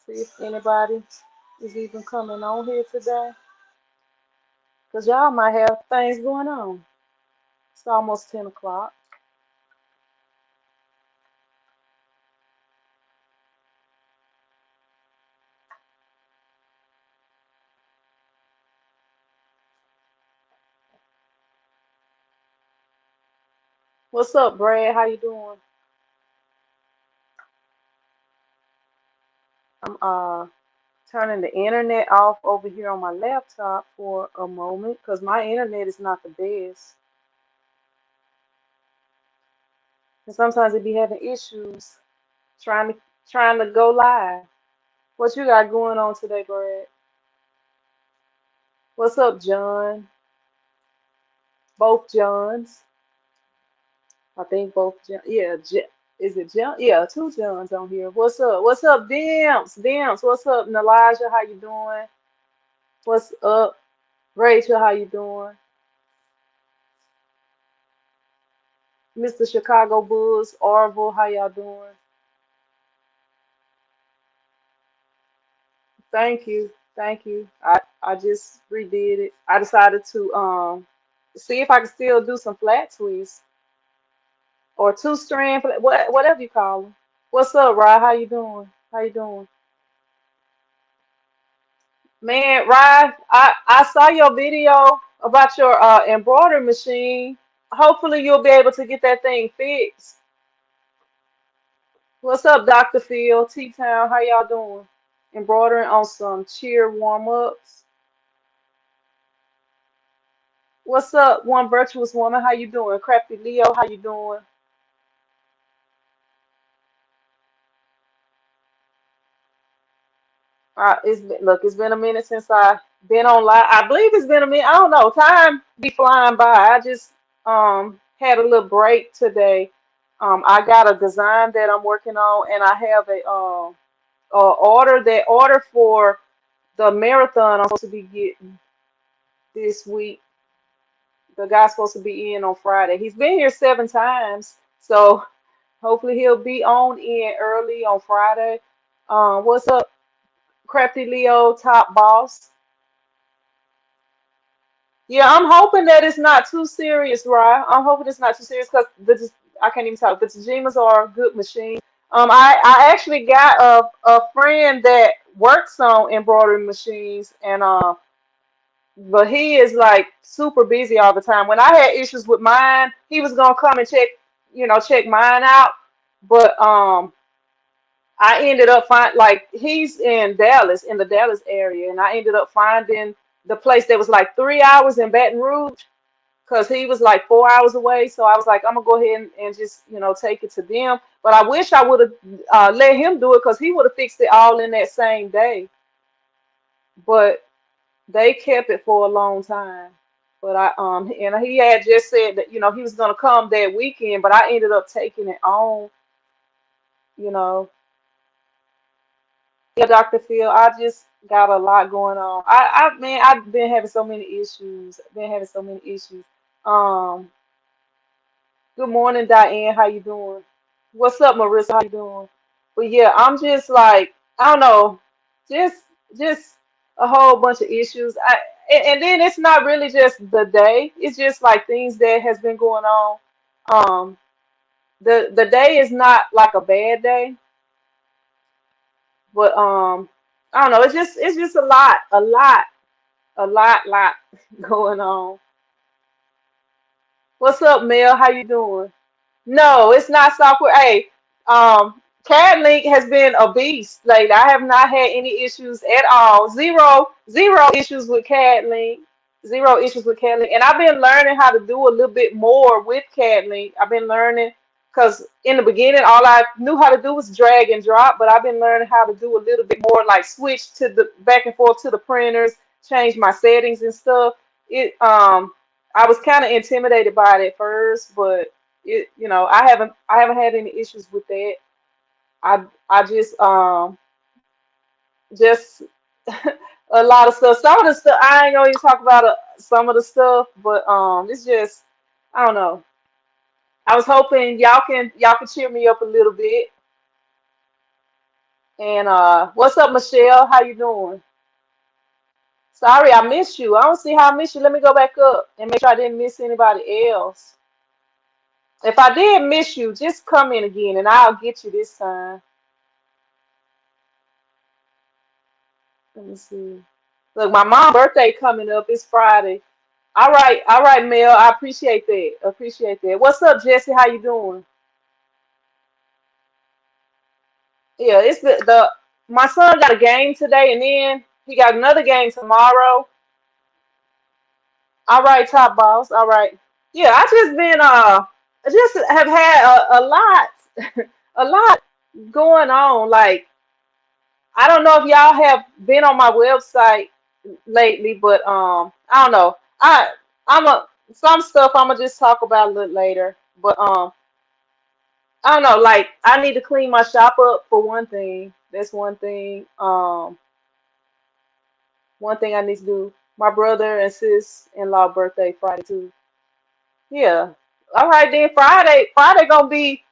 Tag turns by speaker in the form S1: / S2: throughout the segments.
S1: See if anybody is even coming on here today. Because y'all might have things going on. It's almost 10 o'clock. What's up, Brad? How you doing? I'm turning the internet off over here on my laptop for a moment because my internet is not the best. And sometimes it be having issues trying to trying to go live. What you got going on today, Brad? What's up, John? Both Johns. I think both John. Yeah, is it John? Yeah, two Johns on here. What's up? What's up, Dimps? Dimps. What's up, Nalaja? How you doing? What's up, Rachel? How you doing? Mr. Chicago Bulls, Orville. How y'all doing? Thank you. Thank you. I just redid it. I decided to see if I can still do some flat twists or two strand whatever you call them. What's up, Rod? How you doing? How you doing? Man, Rod, I saw your video about your embroidery machine. Hopefully you'll be able to get that thing fixed. What's up, Dr. Phil? T-Town, how y'all doing? Embroidering on some cheer warm-ups. What's up, one virtuous woman? How you doing? Crafty Leo, how you doing? Look, it's been a minute since I been on live. I believe it's been a minute. I don't know. Time be flying by. I just had a little break today. I got a design that I'm working on, and I have a order for the marathon I'm supposed to be getting this week. The guy's supposed to be in on Friday. He's been here 7 times, so hopefully he'll be on in early on Friday. What's up, Crafty Leo, top boss? Yeah, I'm hoping that it's not too serious, right? I'm hoping it's not too serious because I can't even talk. The Tajimas are a good machine. I actually got a friend that works on embroidery machines, and but he is like super busy all the time. When I had issues with mine, he was gonna come and check mine out, but I ended up like he's in Dallas, in the Dallas area, and I ended up finding the place that was like 3 hours in Baton Rouge because he was like 4 hours away. So I was like, I'm gonna go ahead and just take it to them. But I wish I would have let him do it because he would have fixed it all in that same day. But they kept it for a long time. But and he had just said that he was gonna come that weekend, but I ended up taking it on, you know. Yeah, Dr. Phil, I just got a lot going on. Man, I've been having so many issues. Been having so many issues. Um, Good morning, Diane. How you doing? What's up, Marissa? How you doing? But yeah, I'm just like, I don't know, just just a whole bunch of issues. And then it's not really just the day. It's just like things that has been going on. Um, the day is not like a bad day, but I don't know. It's just a lot going on. What's up, Mel? How you doing? No, it's not software. Hey, CADLink has been a beast. Like I have not had any issues at all. Zero issues with CADLink. Zero issues with CADLink. And I've been learning how to do a little bit more with CADLink. I've been learning because in the beginning all I knew how to do was drag and drop, but I've been learning how to do a little bit more, like switch to the back and forth to the printers, change my settings and stuff. It I was kind of intimidated by it at first, but I haven't had any issues with that. I just a lot of stuff. Some of the stuff I ain't gonna even talk about some of the stuff, but it's just I don't know. I was hoping y'all can cheer me up a little bit. And what's up, Michelle? How you doing? Sorry, I missed you. I don't see how I missed you. Let me go back up and make sure I didn't miss anybody else. If I did miss you, just come in again and I'll get you this time. Let me see. Look, my mom's birthday coming up. It's Friday. All right, Mel. I appreciate that. Appreciate that. What's up, Jesse? How you doing? Yeah, it's the my son got a game today and then he got another game tomorrow. All right, top boss. All right. Yeah, I just been I just have had a lot a lot going on. Like I don't know if y'all have been on my website lately, but I don't know. I'm a some stuff I'm gonna just talk about a little later. But I don't know, like I need to clean my shop up for one thing. That's one thing. One thing I need to do. My brother and sis in law birthday Friday too. Yeah. All right then. Friday gonna be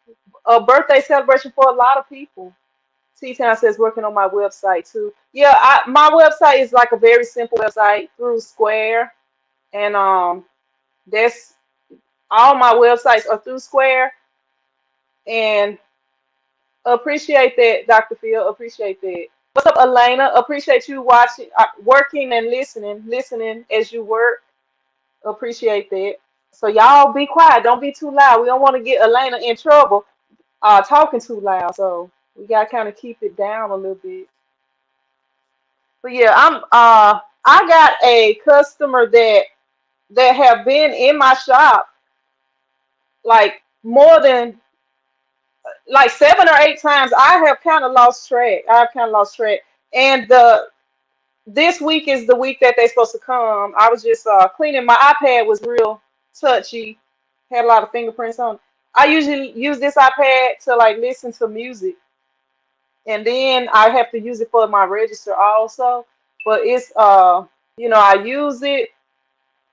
S1: a birthday celebration for a lot of people. T Town says working on my website too. Yeah, my website is like a very simple website through Square, and that's all my websites are through Square, and appreciate that, Dr. Phil. Appreciate that. What's up, Elena? Appreciate you watching, working, and listening as you work. Appreciate that. So y'all be quiet. Don't be too loud. We don't want to get Elena in trouble talking too loud. So we gotta kind of keep it down a little bit. But yeah, I got a customer that have been in my shop like more than like 7 or 8 times. I have kind of lost track. I've kind of lost track. And the this week is the week that they're supposed to come. I was just cleaning. My iPad was real touchy, had a lot of fingerprints on it. I usually use this iPad to like listen to music, and then I have to use it for my register also. But it's I use it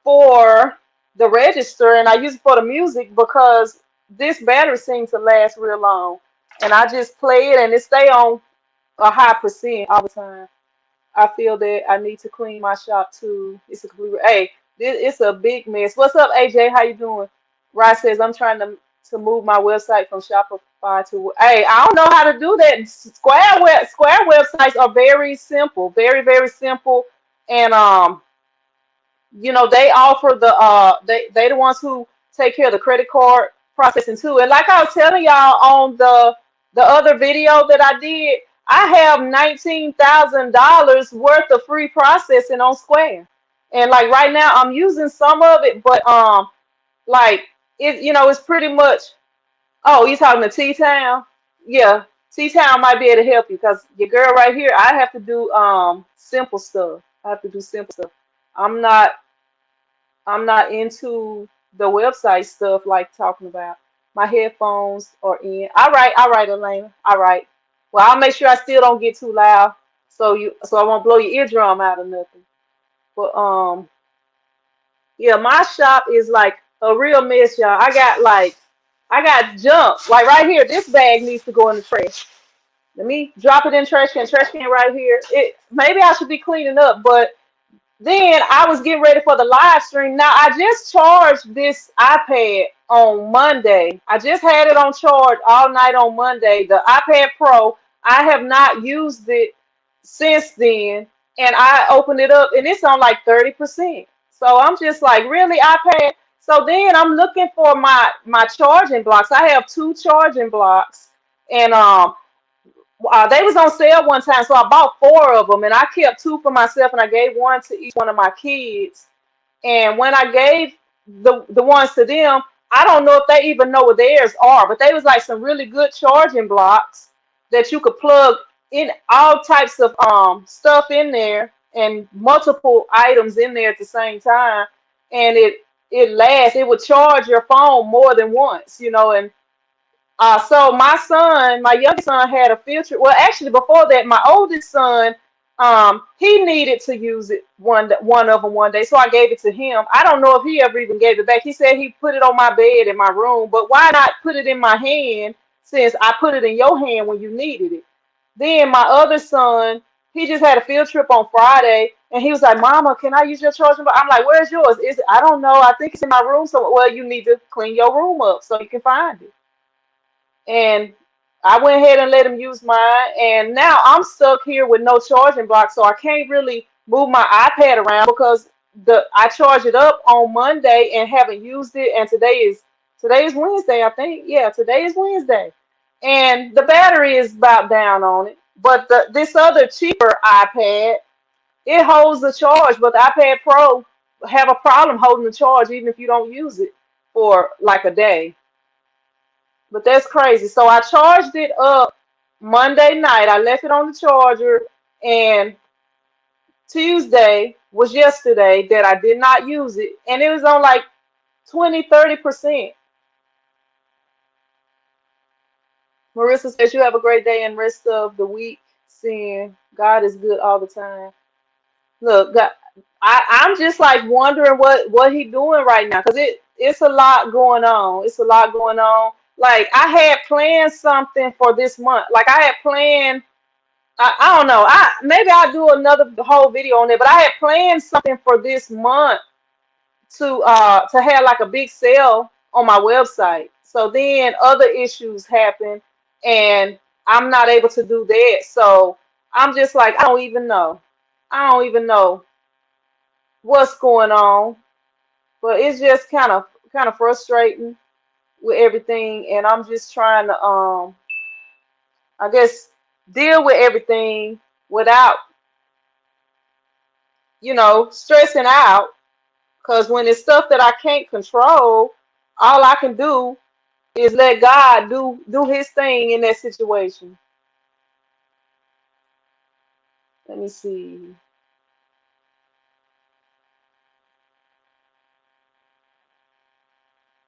S1: for the register and I use it for the music because this battery seems to last real long. And I just play it and it stay on a high percent all the time. I feel that I need to clean my shop too. It's a complete hey, it's a big mess. What's up, AJ? How you doing? Rod says I'm trying to move my website from Shopify to hey, I don't know how to do that. Square websites are very simple, very simple, and they offer they the ones who take care of the credit card processing too. And like I was telling y'all on the other video that I did, I have $19,000 worth of free processing on Square. And like right now I'm using some of it, but like it's pretty much oh, you talking to T Town? Yeah. T Town might be able to help you because your girl right here, I have to do simple stuff. I have to do simple stuff. I'm not I'm not into the website stuff like talking about. My headphones are in. All right, Elaine. All right. Well, I'll make sure I still don't get too loud, so I won't blow your eardrum out or nothing. But yeah, my shop is like a real mess, y'all. I got junk like right here. This bag needs to go in the trash. Let me drop it in trash can. Trash can right here. It maybe I should be cleaning up, but then I was getting ready for the live stream. Now I just charged this iPad on Monday. I just had it on charge all night on Monday. The iPad Pro. I have not used it since then. And I opened it up and it's on like 30%. So I'm just like, really, iPad? So then I'm looking for my charging blocks. I have two charging blocks. And they was on sale one time, so I bought four of them, and I kept two for myself, and I gave one to each one of my kids. And when I gave the ones to them, I don't know if they even know what theirs are, but they was like some really good charging blocks that you could plug in all types of stuff in there and multiple items in there at the same time, and it lasts. It would charge your phone more than once, and so my son, my youngest son, had a field trip. Well, actually, before that, my oldest son, he needed to use it one of them one day, so I gave it to him. I don't know if he ever even gave it back. He said he put it on my bed in my room, but why not put it in my hand since I put it in your hand when you needed it? Then my other son, he just had a field trip on Friday, and he was like, "Mama, can I use your charging?" I'm like, "Where's yours? Is it? I don't know. I think it's in my room. So, well, you need to clean your room up so you can find it." And I went ahead and let him use mine, and now I'm stuck here with no charging block, so I can't really move my iPad around because the I charged it up on Monday and haven't used it, and today is Wednesday, I think. Yeah, today is Wednesday, and the battery is about down on it. But this other cheaper iPad, it holds the charge, but the iPad Pro have a problem holding the charge even if you don't use it for like a day. But that's crazy. So I charged it up Monday night. I left it on the charger, and Tuesday was yesterday that I did not use it, and it was on like 20, 30%. Marissa says you have a great day and rest of the week. Seeing God is good all the time. Look, I'm just like wondering what he doing right now because it's a lot going on. It's a lot going on. Like I had planned something for this month. Like I had planned. I don't know. I maybe I'll do another whole video on it. But I had planned something for this month to have like a big sale on my website. So then other issues happen, and I'm not able to do that. So I'm just like I don't even know. I don't even know what's going on, but it's just kind of frustrating with everything, and I'm just trying to I guess deal with everything without stressing out. Because when it's stuff that I can't control, all I can do is let God do His thing in that situation. Let me see.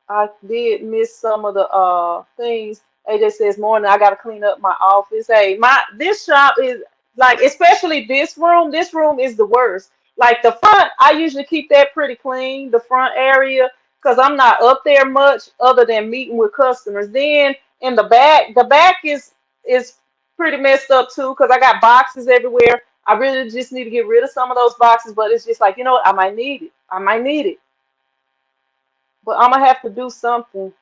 S1: I did miss some of the things. AJ says morning I gotta clean up my office. Hey, my this shop is like especially this room. This room is the worst. Like the front, I usually keep that pretty clean, the front area, because I'm not up there much other than meeting with customers. Then in the back is pretty messed up too, because I got boxes everywhere. I really just need to get rid of some of those boxes, but it's just like, I might need it. I might need it. But I'm gonna have to do something.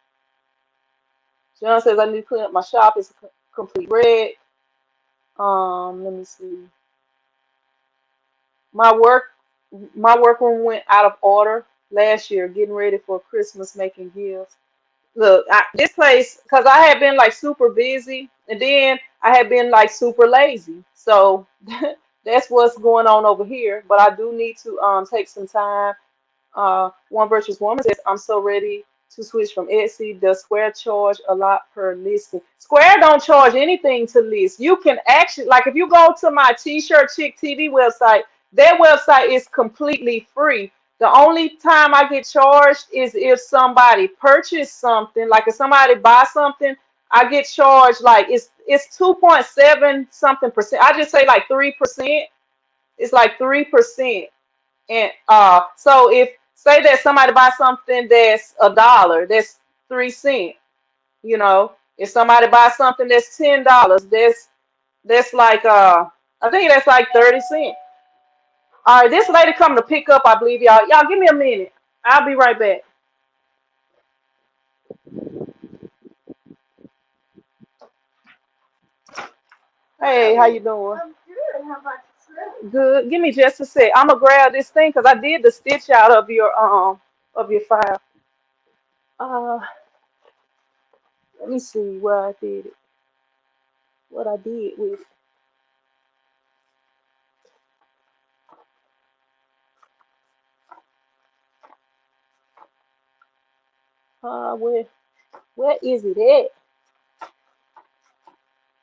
S1: John says I need to clean up my shop. It's a complete red. Let me see. My work, my workroom went out of order last year, getting ready for Christmas, making gifts. Look, this place, because I had been like super busy, and then I had been like super lazy. So that's what's going on over here. But I do need to take some time. One virtuous woman says, I'm so ready to switch from Etsy. Does Square charge a lot per listing? Square don't charge anything to list. You can actually, like, if you go to my T-shirt Chick TV website, their website is completely free. The only time I get charged is if somebody purchased something, like if somebody buys something, I get charged like it's 2.7 something percent. I just say like 3%. It's like 3%. And so if say that somebody buys something that's $1, that's 3 cents. If somebody buys something that's $10, that's like I think that's like 30 cents. All right, this lady coming to pick up, I believe y'all. Y'all give me a minute. I'll be right back. Hey, how you doing? I'm good. How about yourself? Good. Give me just a sec. I'm gonna grab this thing because I did the stitch out of your file. Uh, let me see where I did it. What I did with. Where is it at?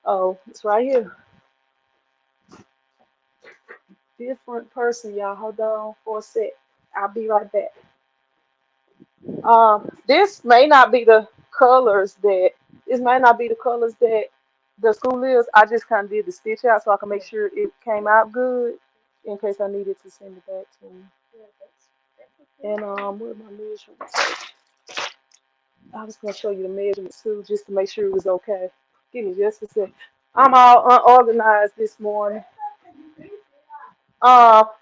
S1: Oh, it's right here. Different person, y'all. Hold on for a sec. I'll be right back. This may not be the colors that this may not be the colors that the school is. I just kind of did the stitch out so I can make sure it came out good in case I needed to send it back to him. And what are my measurements? I was gonna show you the measurements too, just to make sure it was okay. Give me just a sec. I'm all unorganized this morning.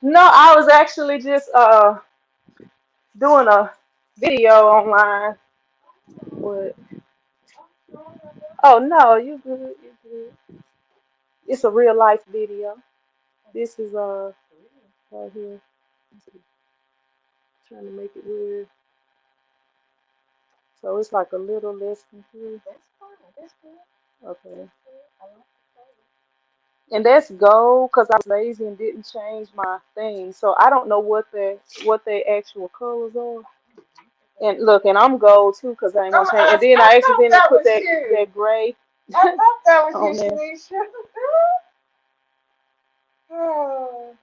S1: No, I was actually just doing a video online. With, oh no, you good? You good? It's a real life video. This is right here. Trying to make it weird. So it's like a little less than three. Okay. And that's gold because I was lazy and didn't change my thing. So I don't know what their actual colors are. And look, and I'm gold too because I ain't gonna change. And then I accidentally put that gray
S2: I thought that was
S1: on
S2: you,
S1: there.
S2: Shanisha. Oh,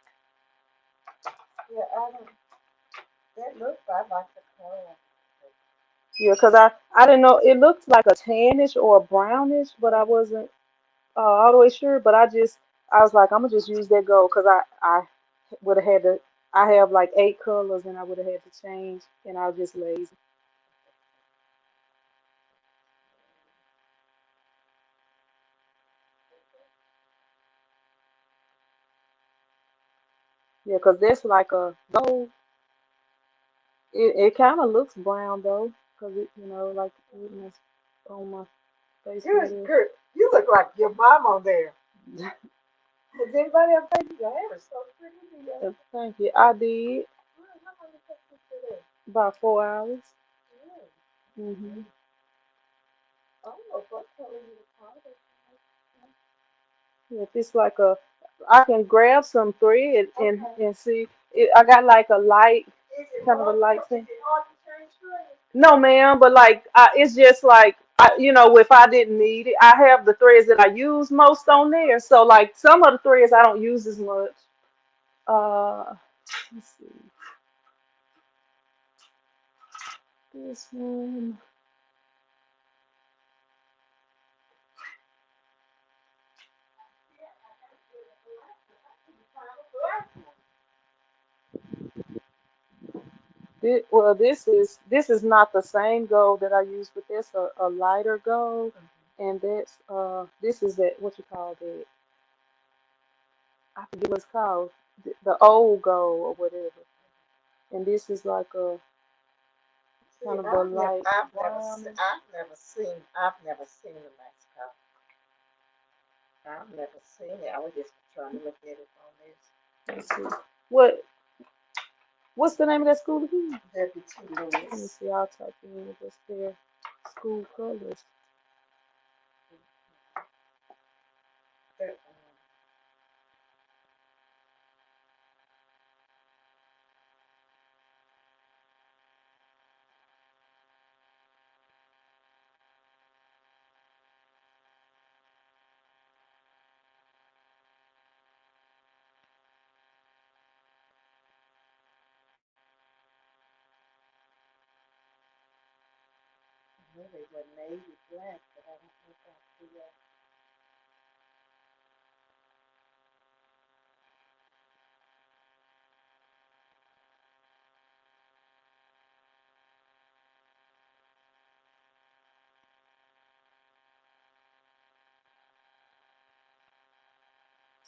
S2: yeah, I don't. That looks like the color.
S1: Yeah, because I didn't know it looked like a tannish or a brownish, but I wasn't all the way sure. But I was like I'm gonna just use that gold because I would have had to. I have like 8 colors and I would have had to change, and I was just lazy. Yeah, because that's like a gold. It kind of looks brown though, because like on my face
S2: You
S1: right
S2: was
S1: there.
S2: good. You look like your mom on there. Has anybody ever paid you? Your hair is so pretty today.
S1: Thank you. I did
S2: How long did it take you today?
S1: about 4 hours.
S2: Really?
S1: Hmm.
S2: I don't know what color you would call it.
S1: If it's like I can grab some thread
S2: Okay.
S1: and see. I got like a light,
S2: Is it
S1: kind of a
S2: hard?
S1: light
S2: Is
S1: thing.
S2: it hard to change straight?
S1: No, ma'am, but like it's just like if I didn't need it, I have the threads that I use most on there. So like some of the threads I don't use as much. Let's see. This one. This is not the same gold that I use, but that's a lighter gold, and that's this is that what you call that? I forget what it's called, the old gold or whatever. And this is like a
S2: See,
S1: kind of a light
S2: se-
S1: brownish.
S2: I've never seen the mascot. I've never seen it. I was just trying to look at it on
S1: Let's see. What what's the name of that school again?
S2: this WT
S1: Let me
S2: Lewis.
S1: see. I'll type in what's their school colors.
S2: That, maybe it was navy black, but I don't think I see that.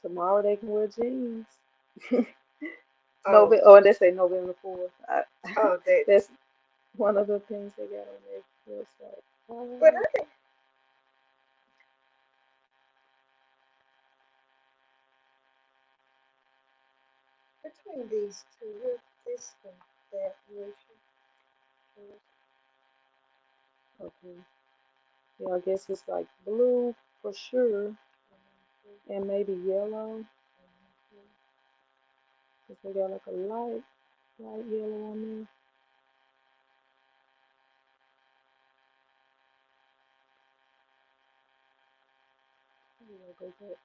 S1: Tomorrow they can wear jeans.
S2: Oh,
S1: November. Oh, and they say November 4th.
S2: oh, that.
S1: That's one of the things they got on their website.
S2: But I think between these two, this one, that Richard.
S1: Okay. Yeah, I guess it's like blue for sure, and maybe yellow, because they got like a light yellow on there. Yeah, go back.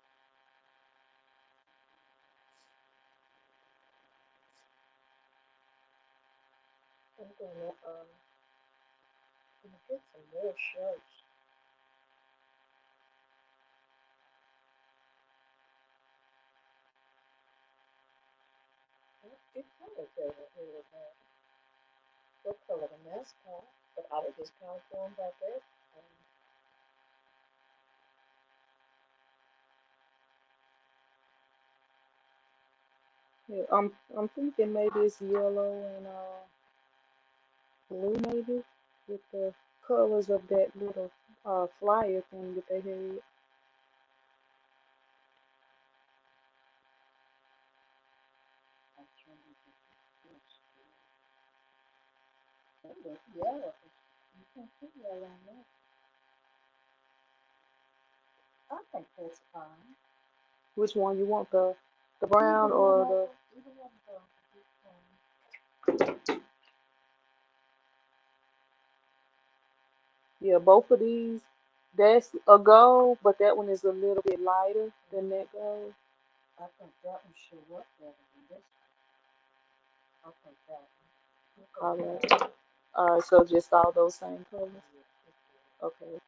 S2: Gonna get some more shirts. What color they were that? What color the mascot? But I would just count for them by that.
S1: Yeah, I'm thinking maybe it's yellow and blue maybe with the colors of that little flyer thing that they had.
S2: I'm trying to get this. It looks yellow. You can see yellow on that. I think that's fine.
S1: Which one you want, the brown or the
S2: Either one of those would be fine.
S1: yeah, both of these. That's a gold, but that one is a little bit lighter than that gold.
S2: I think that one should work better than this one. I think that one. We'll go
S1: All
S2: with
S1: right.
S2: that one.
S1: All right, so just all those same colors.
S2: Yeah, it's good.
S1: Okay.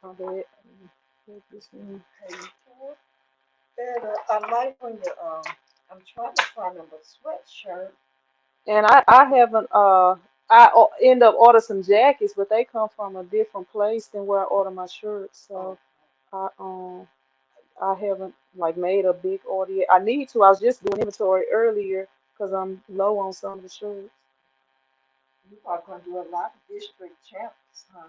S1: My bad. Take this one.
S2: Hey, you can. And I like when you I'm trying to find them a sweatshirt.
S1: And I haven't end up order some jackets, but they come from a different place than where I order my shirts.
S2: Oh,
S1: So I I haven't like made a big order yet. I need to. I was just doing inventory earlier because I'm low on some of the shirts.
S2: you are gonna do a lot of district champs, huh?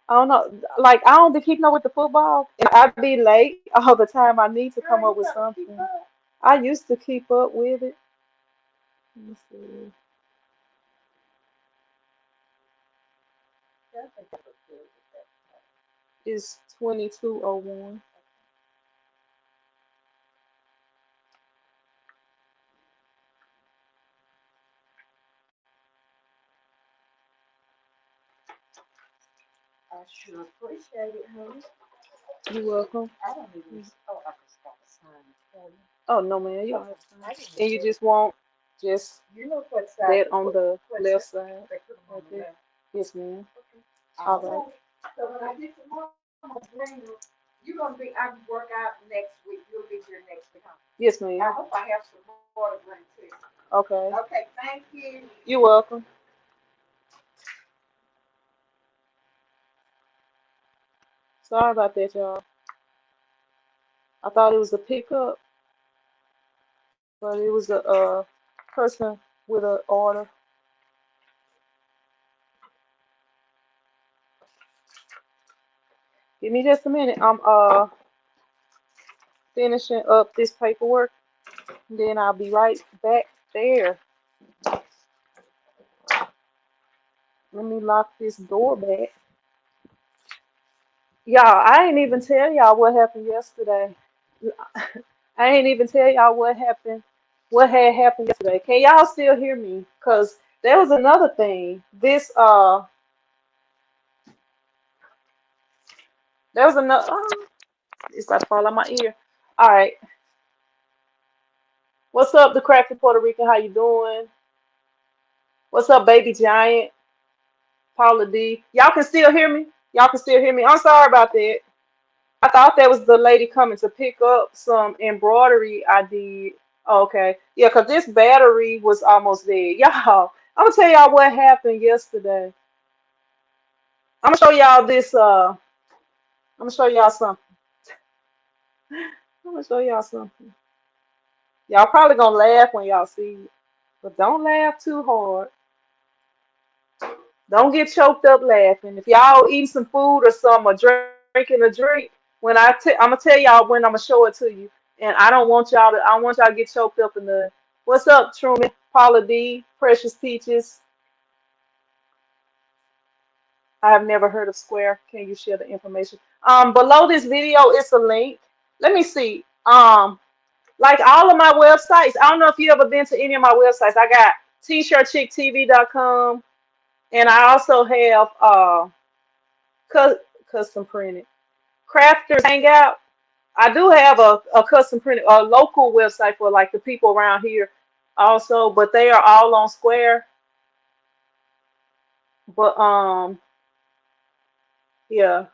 S1: I don't know. Like I don't be keeping up with the football, and I be late all the time. I need to
S2: Girl,
S1: come
S2: you
S1: up with
S2: gotta keep
S1: something.
S2: up.
S1: I used to keep up with it. Let me see.
S2: Yeah, I think that look good with that.
S1: It's 2201.
S2: I sure appreciate it, honey.
S1: You welcome.
S2: I don't even. Oh, I just got to sign it for you.
S1: Oh no, man, you don't
S2: Okay,
S1: have time.
S2: I didn't
S1: And you
S2: get.
S1: just want just
S2: You know what side
S1: that
S2: to
S1: on
S2: put?
S1: the
S2: What
S1: left
S2: side?
S1: side,
S2: They put them on
S1: right
S2: the
S1: there.
S2: left.
S1: Yes, ma'am.
S2: Okay.
S1: All
S2: All
S1: right.
S2: right. So when I get to mom, I'm gonna bring you. You're gonna be. I work out next week. You'll be here next week, huh?
S1: Yes,
S2: I
S1: ma'am.
S2: hope I have some more to bring too.
S1: Okay.
S2: Okay. Thank you.
S1: You're welcome. Sorry about that, y'all. I thought it was a pickup, but it was a person with an order. Give me just a minute. I'm finishing up this paperwork, then I'll be right back there. Let me lock this door back. Y'all, I ain't even tell y'all what happened yesterday. I ain't even tell y'all what had happened yesterday. Can y'all still hear me? Cause there was another thing. There was another. It's like fall on my ear. All right, what's up, the crafty Puerto Rican? How you doing? What's up, baby giant? Paula D. Y'all can still hear me? Y'all can still hear me? I'm sorry about that. I thought that was the lady coming to pick up some embroidery I did. Okay. Yeah, because this battery was almost dead. Y'all, I'm gonna tell y'all what happened yesterday. I'm gonna show y'all this I'm gonna show y'all something. I'm gonna show y'all something. Y'all probably gonna laugh when y'all see it. But don't laugh too hard. Don't get choked up laughing. If y'all eating some food or something or drinking a drink, I'm gonna tell y'all when I'm gonna show it to you. And I don't want y'all to get choked up in the what's up, Truman, Paula D, Precious Peaches. I have never heard of Square. Can you share the information? Below this video is a link. Let me see. Like all of my websites. I don't know if you ever been to any of my websites. I got tshirtchicktv.com, and I also have custom printed crafters hangout. I do have a custom printed a local website for like the people around here also, but they are all on Square. But yeah,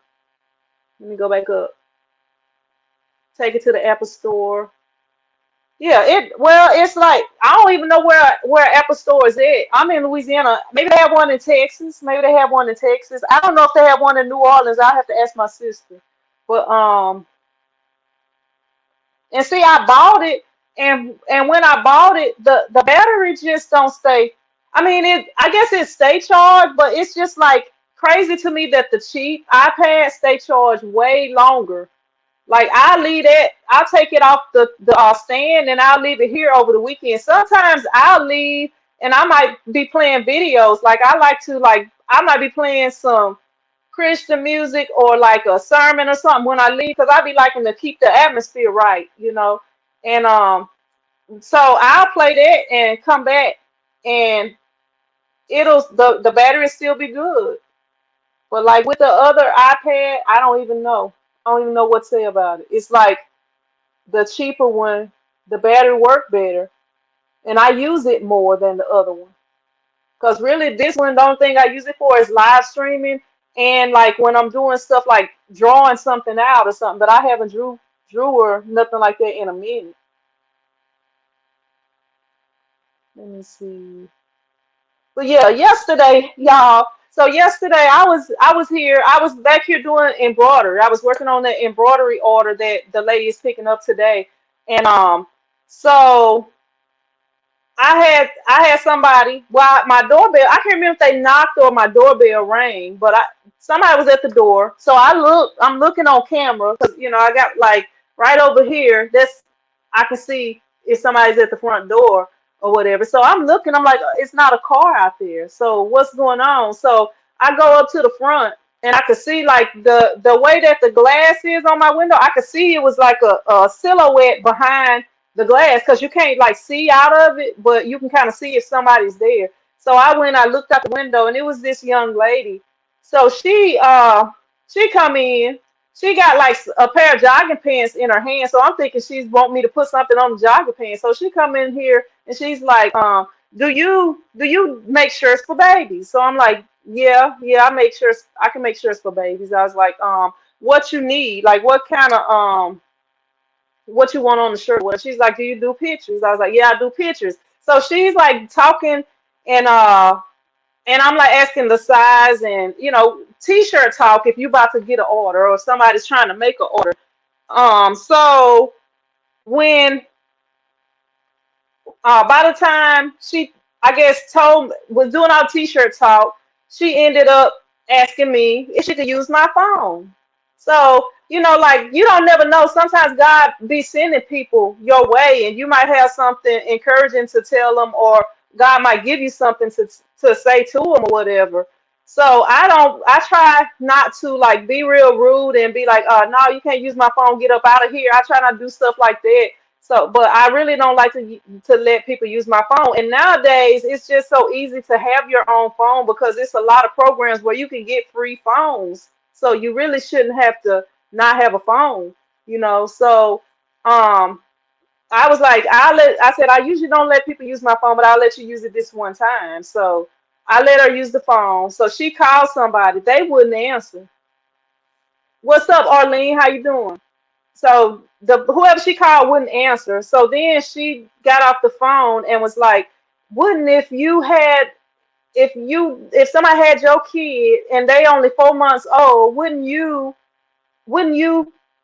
S1: let me go back up. Take it to the Apple Store. Yeah, it's like I don't even know where Apple Store is at. I'm in Louisiana. Maybe they have one in Texas. Maybe they have one in Texas. I don't know if they have one in New Orleans. I have to ask my sister. But And see, I bought it, and when I bought it, the battery just don't stay. I mean, it. I guess it stay charged, but it's just like crazy to me that the cheap iPads stay charged way longer. Like I leave it, I'll take it off the stand and I'll leave it here over the weekend. Sometimes I'll leave and I might be playing videos. Like I like to like I might be playing some Christian music or like a sermon or something when I leave because I be liking to keep the atmosphere right, you know. And so I'll play that and come back and it'll the battery will still be good. But like with the other iPad, I don't even know. I don't even know what to say about it. It's like the cheaper one, the battery work better, and I use it more than the other one. Cause really, this one, the only thing I use it for is live streaming, and like when I'm doing stuff like drawing something out or something. But I haven't drew or nothing like that in a minute. Let me see. But yeah, yesterday, y'all. So yesterday I was here. I was back here doing embroidery. I was working on the embroidery order that the lady is picking up today, and so I had somebody. Well, my doorbell. I can't remember if they knocked or my doorbell rang, but somebody was at the door. So I'm looking on camera because I got like right over here. That's I can see if somebody's at the front door or whatever. So I'm looking. I'm like, it's not a car out there. So what's going on? So I go up to the front and I could see like the way that the glass is on my window. I could see it was like a silhouette behind the glass because you can't like see out of it, but you can kind of see if somebody's there. So I looked out the window, and it was this young lady. So she come in. She got like a pair of jogging pants in her hand. So I'm thinking she's want me to put something on the jogging pants. So she come in here and she's like, do you make shirts for babies? So I'm like, yeah, I make sure I can make shirts for babies. I was like, what you need? Like what kind of what you want on the shirt. Well, she's like, do you do pictures? I was like, yeah, I do pictures. So she's like talking and and I'm like asking the size and t-shirt talk if you about to get an order or somebody's trying to make an order. So when by the time she I guess told was doing our t-shirt talk, she ended up asking me if she could use my phone. So, like you don't never know. Sometimes God be sending people your way and you might have something encouraging to tell them or God might give you something to say to them or whatever. So I try not to like be real rude and be like, no, you can't use my phone, get up out of here. I try not to do stuff like that. So, but I really don't like to let people use my phone. And nowadays, it's just so easy to have your own phone because it's a lot of programs where you can get free phones. So you really shouldn't have to not have a phone. So, um, I was like, I said I usually don't let people use my phone, but I'll let you use it this one time. So I let her use the phone. So she called somebody. They wouldn't answer. What's up, Arlene? How you doing? So the whoever she called wouldn't answer. So then she got off the phone and was like, "Wouldn't if somebody had your kid and they only 4 months old, wouldn't you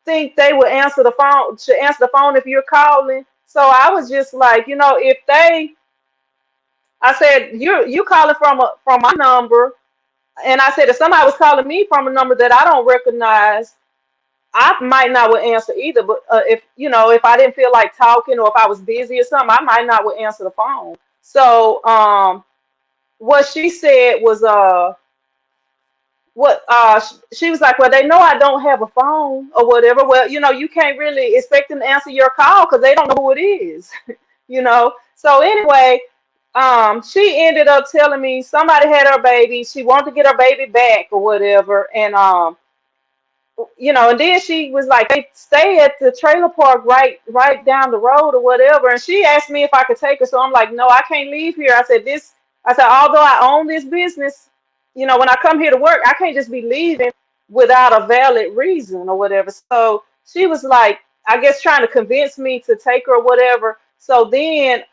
S1: think they would answer the phone should answer the phone if you're calling?" So I was just like, if I said you calling from my number, and I said if somebody was calling me from a number that I don't recognize. I might not would answer either, but if I didn't feel like talking or if I was busy or something, I might not would answer the phone. So what she said was she was like, well, they know I don't have a phone or whatever. Well, you can't really expect them to answer your call because they don't know who it is. So anyway, she ended up telling me somebody had her baby. She wanted to get her baby back or whatever, and and then she was like, they stay at the trailer park right down the road or whatever. And she asked me if I could take her. So I'm like, no, I can't leave here. I said, although I own this business, when I come here to work, I can't just be leaving without a valid reason or whatever. So she was like, I guess trying to convince me to take her or whatever. So then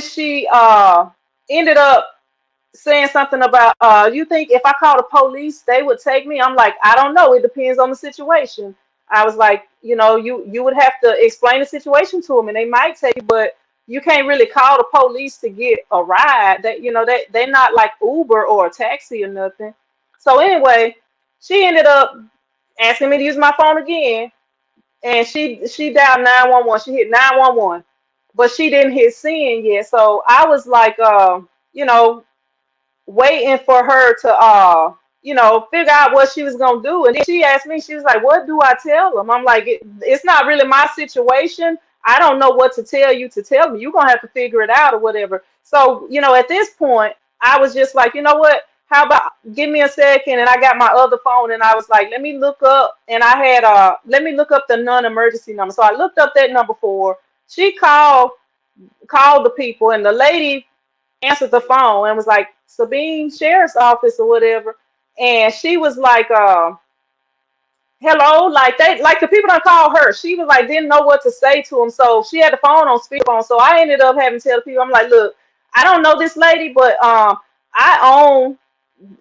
S1: she ended up saying something about you think if I called the police they would take me. I'm like, I don't know, it depends on the situation. I was like, you would have to explain the situation to them, and they might tell you, but you can't really call the police to get a ride. That they're not like Uber or a taxi or nothing. So anyway, she ended up asking me to use my phone again, and she dialed 911. She hit 911, but she didn't hit send yet. So I was like, you know, waiting for her to figure out what she was gonna do. And then she asked me, she was like, what do I tell them? I'm like, it's not really my situation. I don't know what to tell you to tell me. You're gonna have to figure it out or whatever. So, at this point, I was just like, you know what? How about give me a second? And I got my other phone and I was like, let me look up, and I had let me look up the non-emergency number. So I looked up that number for her. She called the people, and the lady answered the phone and was like, Sabine Sheriff's Office or whatever. And she was like, hello, like the people that called her. She was like, didn't know what to say to him. So she had the phone on speakerphone. So I ended up having to tell the people, I'm like, look, I don't know this lady, but I own,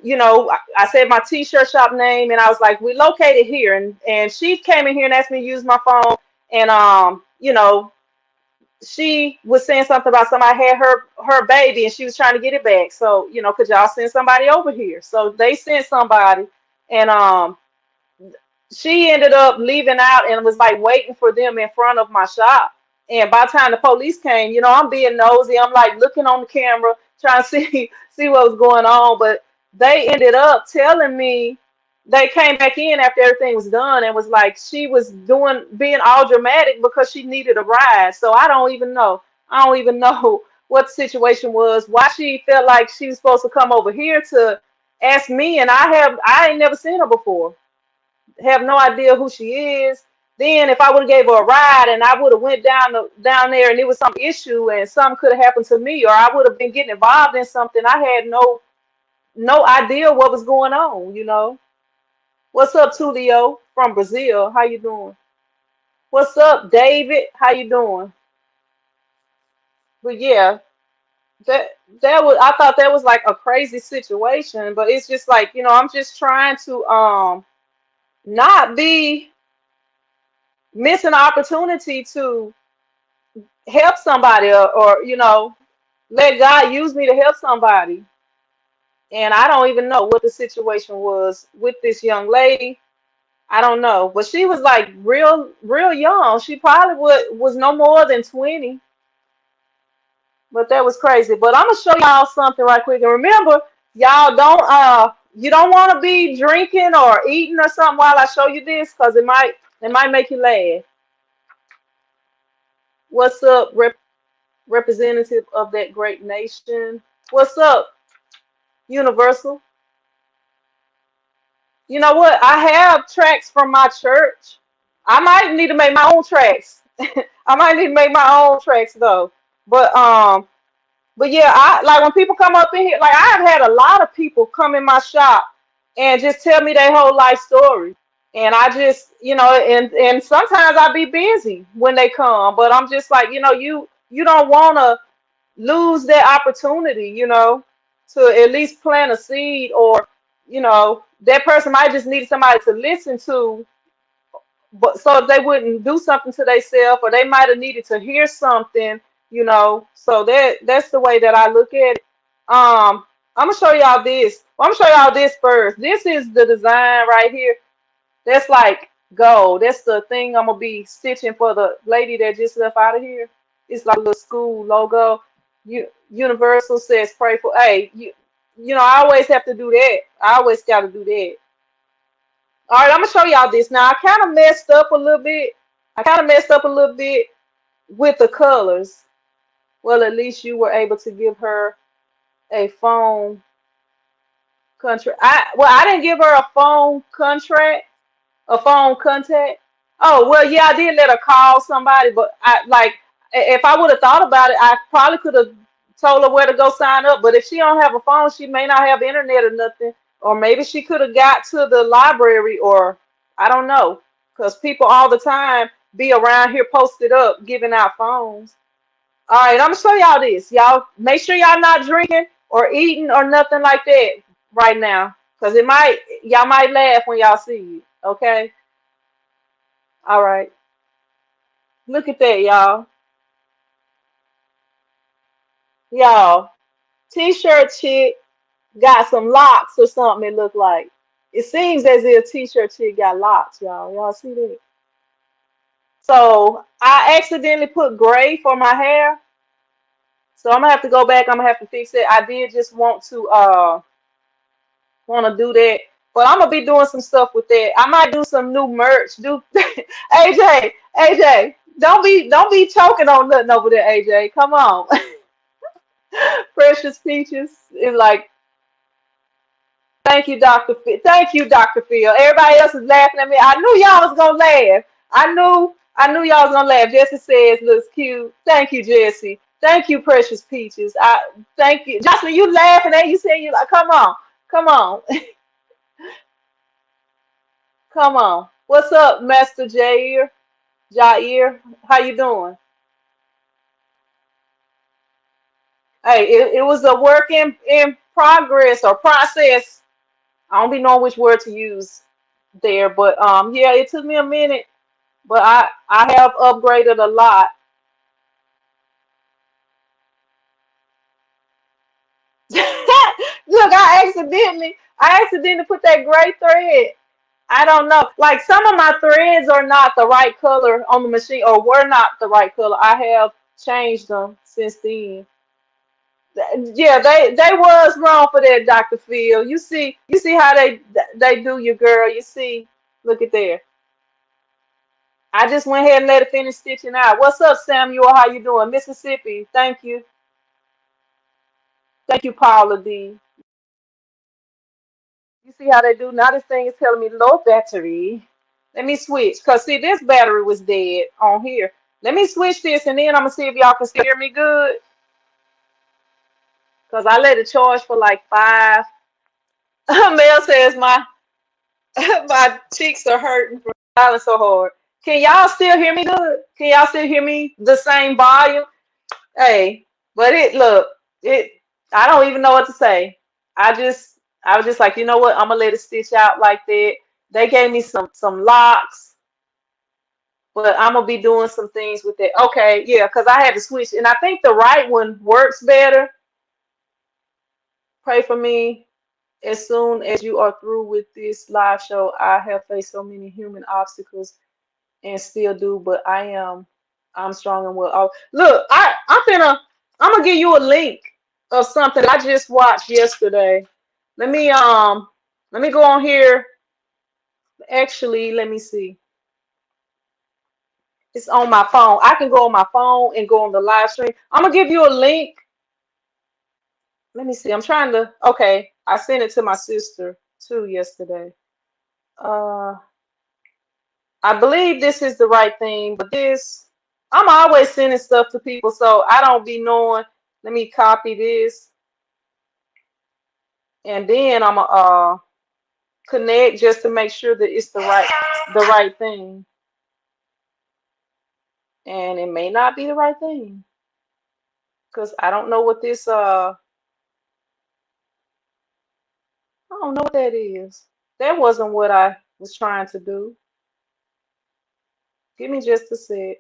S1: I said my t-shirt shop name, and I was like, we located here. And she came in here and asked me to use my phone. And she was saying something about somebody had her baby and she was trying to get it back. So, could y'all send somebody over here? So they sent somebody, and she ended up leaving out and was like waiting for them in front of my shop. And by the time the police came, I'm being nosy. I'm like looking on the camera, trying to see what was going on. But they ended up telling me, they came back in after everything was done and was like she was being all dramatic because she needed a ride. So I don't even know. I don't even know what the situation was, why she felt like she was supposed to come over here to ask me, and I ain't never seen her before, have no idea who she is. Then if I would have gave her a ride and I would have went down there and it was some issue and something could have happened to me, or I would have been getting involved in something, I had no idea what was going on. What's up, Tulio from Brazil? How you doing? What's up, David? How you doing? But yeah, I thought that was like a crazy situation, but it's just like, I'm just trying to not be missing an opportunity to help somebody, or let God use me to help somebody. And I don't even know what the situation was with this young lady. I don't know, but she was like real young. She probably was no more than 20, but that was crazy. But I'm gonna show y'all something right quick. And remember, y'all don't you don't want to be drinking or eating or something while I show you this, because it might make you laugh. What's up, representative of that great nation? What's up, Universal? You know what? I have tracks from my church. I might need to make my own tracks. I might need to make my own tracks though. But yeah, I like when people come up in here, like I've had a lot of people come in my shop and just tell me their whole life story. And I just, and sometimes I be busy when they come, but I'm just like, you don't want to lose that opportunity, to at least plant a seed, or that person might just need somebody to listen to, but so if they wouldn't do something to themselves, or they might have needed to hear something, so that's the way that I look at it. I'm gonna show y'all this. Well, I'm gonna show y'all this first. This is the design right here. That's like gold. That's the thing I'm gonna be stitching for the lady that just left out of here. It's like a little school logo. Universal says pray for. Hey, I always have to do that. I always got to do that. All right, I'm gonna show y'all this now. I kind of messed up a little bit. I kind of messed up a little bit with the colors. Well, at least you were able to give her a phone contract. I didn't give her a phone contract, a phone contact. Oh, well, yeah, I did let her call somebody, but if I would have thought about it, I probably could have told her where to go sign up. But if she don't have a phone, she may not have internet or nothing, or maybe she could have got to the library, or I don't know, because people all the time be around here posted up giving out phones. All right, I'm gonna show y'all this. Y'all make sure y'all not drinking or eating or nothing like that right now, because y'all might laugh when y'all see it. Okay. All right. Look at that, y'all. Y'all, t-shirt chick got some locks or something it look like. It seems as if t-shirt chick got locks, y'all. Y'all see that? So I accidentally put gray for my hair. So I'm gonna have to go back. I'm gonna have to fix it. I did just want to do that, but I'm gonna be doing some stuff with that. I might do some new merch. Do AJ, don't be choking on nothing over there, AJ. Come on. Precious Peaches is like, thank you, Dr. Phil. Thank you, Dr. Phil. Everybody else is laughing at me. I knew y'all was gonna laugh. I knew y'all was gonna laugh. Jesse says looks cute. Thank you, Jesse. Thank you, Precious Peaches. I thank you. Jocelyn, you laughing at you saying you like, come on, come on, come on. What's up, Master Jair? Jair, how you doing? Hey, it was a work in progress or process. I don't be knowing which word to use there, but yeah, it took me a minute, but I have upgraded a lot. Look, I accidentally put that gray thread. I don't know. Like some of my threads are not the right color on the machine or were not the right color. I have changed them since then. Yeah, they was wrong for that, Dr. Phil. You see how they do you, girl. You see, look at there. I just went ahead and let it finish stitching out. What's up, Samuel? How you doing? Mississippi. Thank you. Thank you, Paula D. You see how they do? Now this thing is telling me low battery. Let me switch. Cause see this battery was dead on here. Let me switch this and then I'm gonna see if y'all can still hear me good. Cause I let it charge for like 5. Mel says my my cheeks are hurting from smiling so hard. Can y'all still hear me good? Can y'all still hear me the same volume? Hey, but it look, it I don't even know what to say. I was just like, you know what? I'm gonna let it stitch out like that. They gave me some locks, but I'm gonna be doing some things with it. Okay, yeah, because I had to switch, and I think the right one works better. Pray for me. As soon as you are through with this live show, I have faced so many human obstacles and still do, but I'm strong and well. Oh, look, I'm gonna give you a link of something I just watched yesterday. Let me let me go on here. Actually, let me see. It's on my phone. I can go on my phone and go on the live stream. I'm gonna give you a link. Let me see. I'm trying to. Okay, I sent it to my sister too yesterday. Uh, I believe this is the right thing, but this, I'm always sending stuff to people, so I don't be knowing. Let me copy this, and then I'm gonna connect just to make sure that it's the right thing. And it may not be the right thing because I don't know what this I don't know what that is. That wasn't what I was trying to do. Give me just a sec.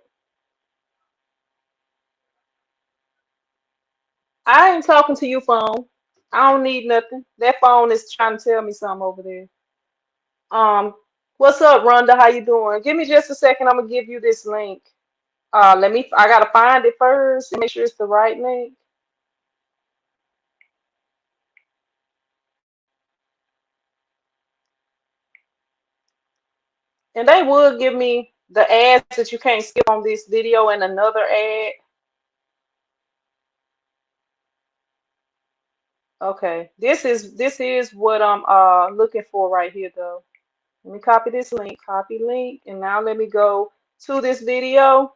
S1: I ain't talking to you, phone. I don't need nothing. That phone is trying to tell me something over there. Um, what's up, Rhonda? How you doing? Give me just a second. I'm gonna give you this link. I gotta find it first and make sure it's the right link. And they would give me the ads that you can't skip on this video and another ad. Okay, this is what I'm looking for right here though. Let me copy this link, copy link, and now let me go to this video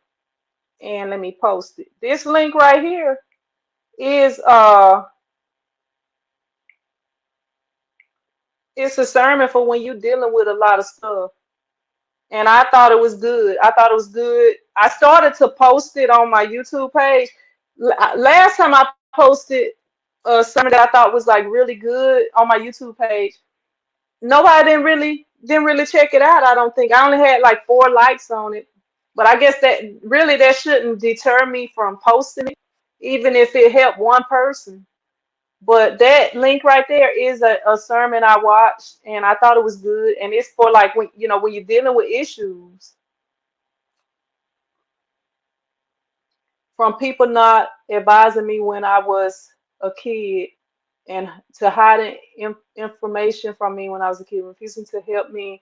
S1: and let me post it. This link right here is it's a sermon for when you're dealing with a lot of stuff. And I thought it was good. I thought it was good. I started to post it on my YouTube page. Last time I posted a sermon that I thought was like really good on my YouTube page, nobody didn't really didn't really check it out. I don't think I only had like 4 likes on it, but I guess that really that shouldn't deter me from posting it, even if it helped one person. But that link right there is a sermon I watched, and I thought it was good. And it's for like when when you're dealing with issues from people not advising me when I was a kid, and to hiding information from me when I was a kid, refusing to help me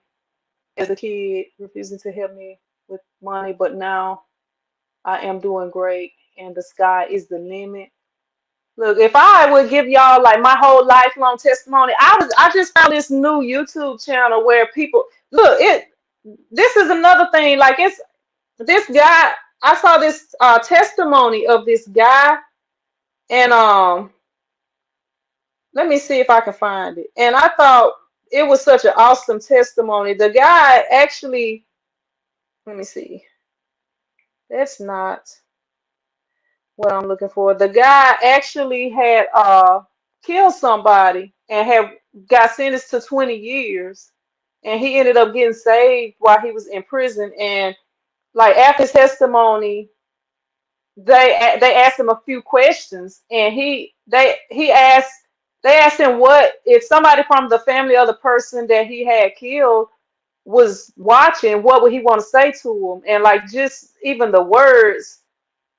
S1: as a kid, refusing to help me with money. But now I am doing great, and the sky is the limit. Look, if I would give y'all like my whole lifelong testimony, I just found this new YouTube channel where people look it. This is another thing. Like it's this guy. I saw this testimony of this guy, and let me see if I can find it. And I thought it was such an awesome testimony. The guy actually, let me see. That's not what I'm looking for. The guy actually had killed somebody and had got sentenced to 20 years. And he ended up getting saved while he was in prison. And like after his testimony, they asked him a few questions, and they asked him what if somebody from the family of the person that he had killed was watching, what would he want to say to him? And like just even the words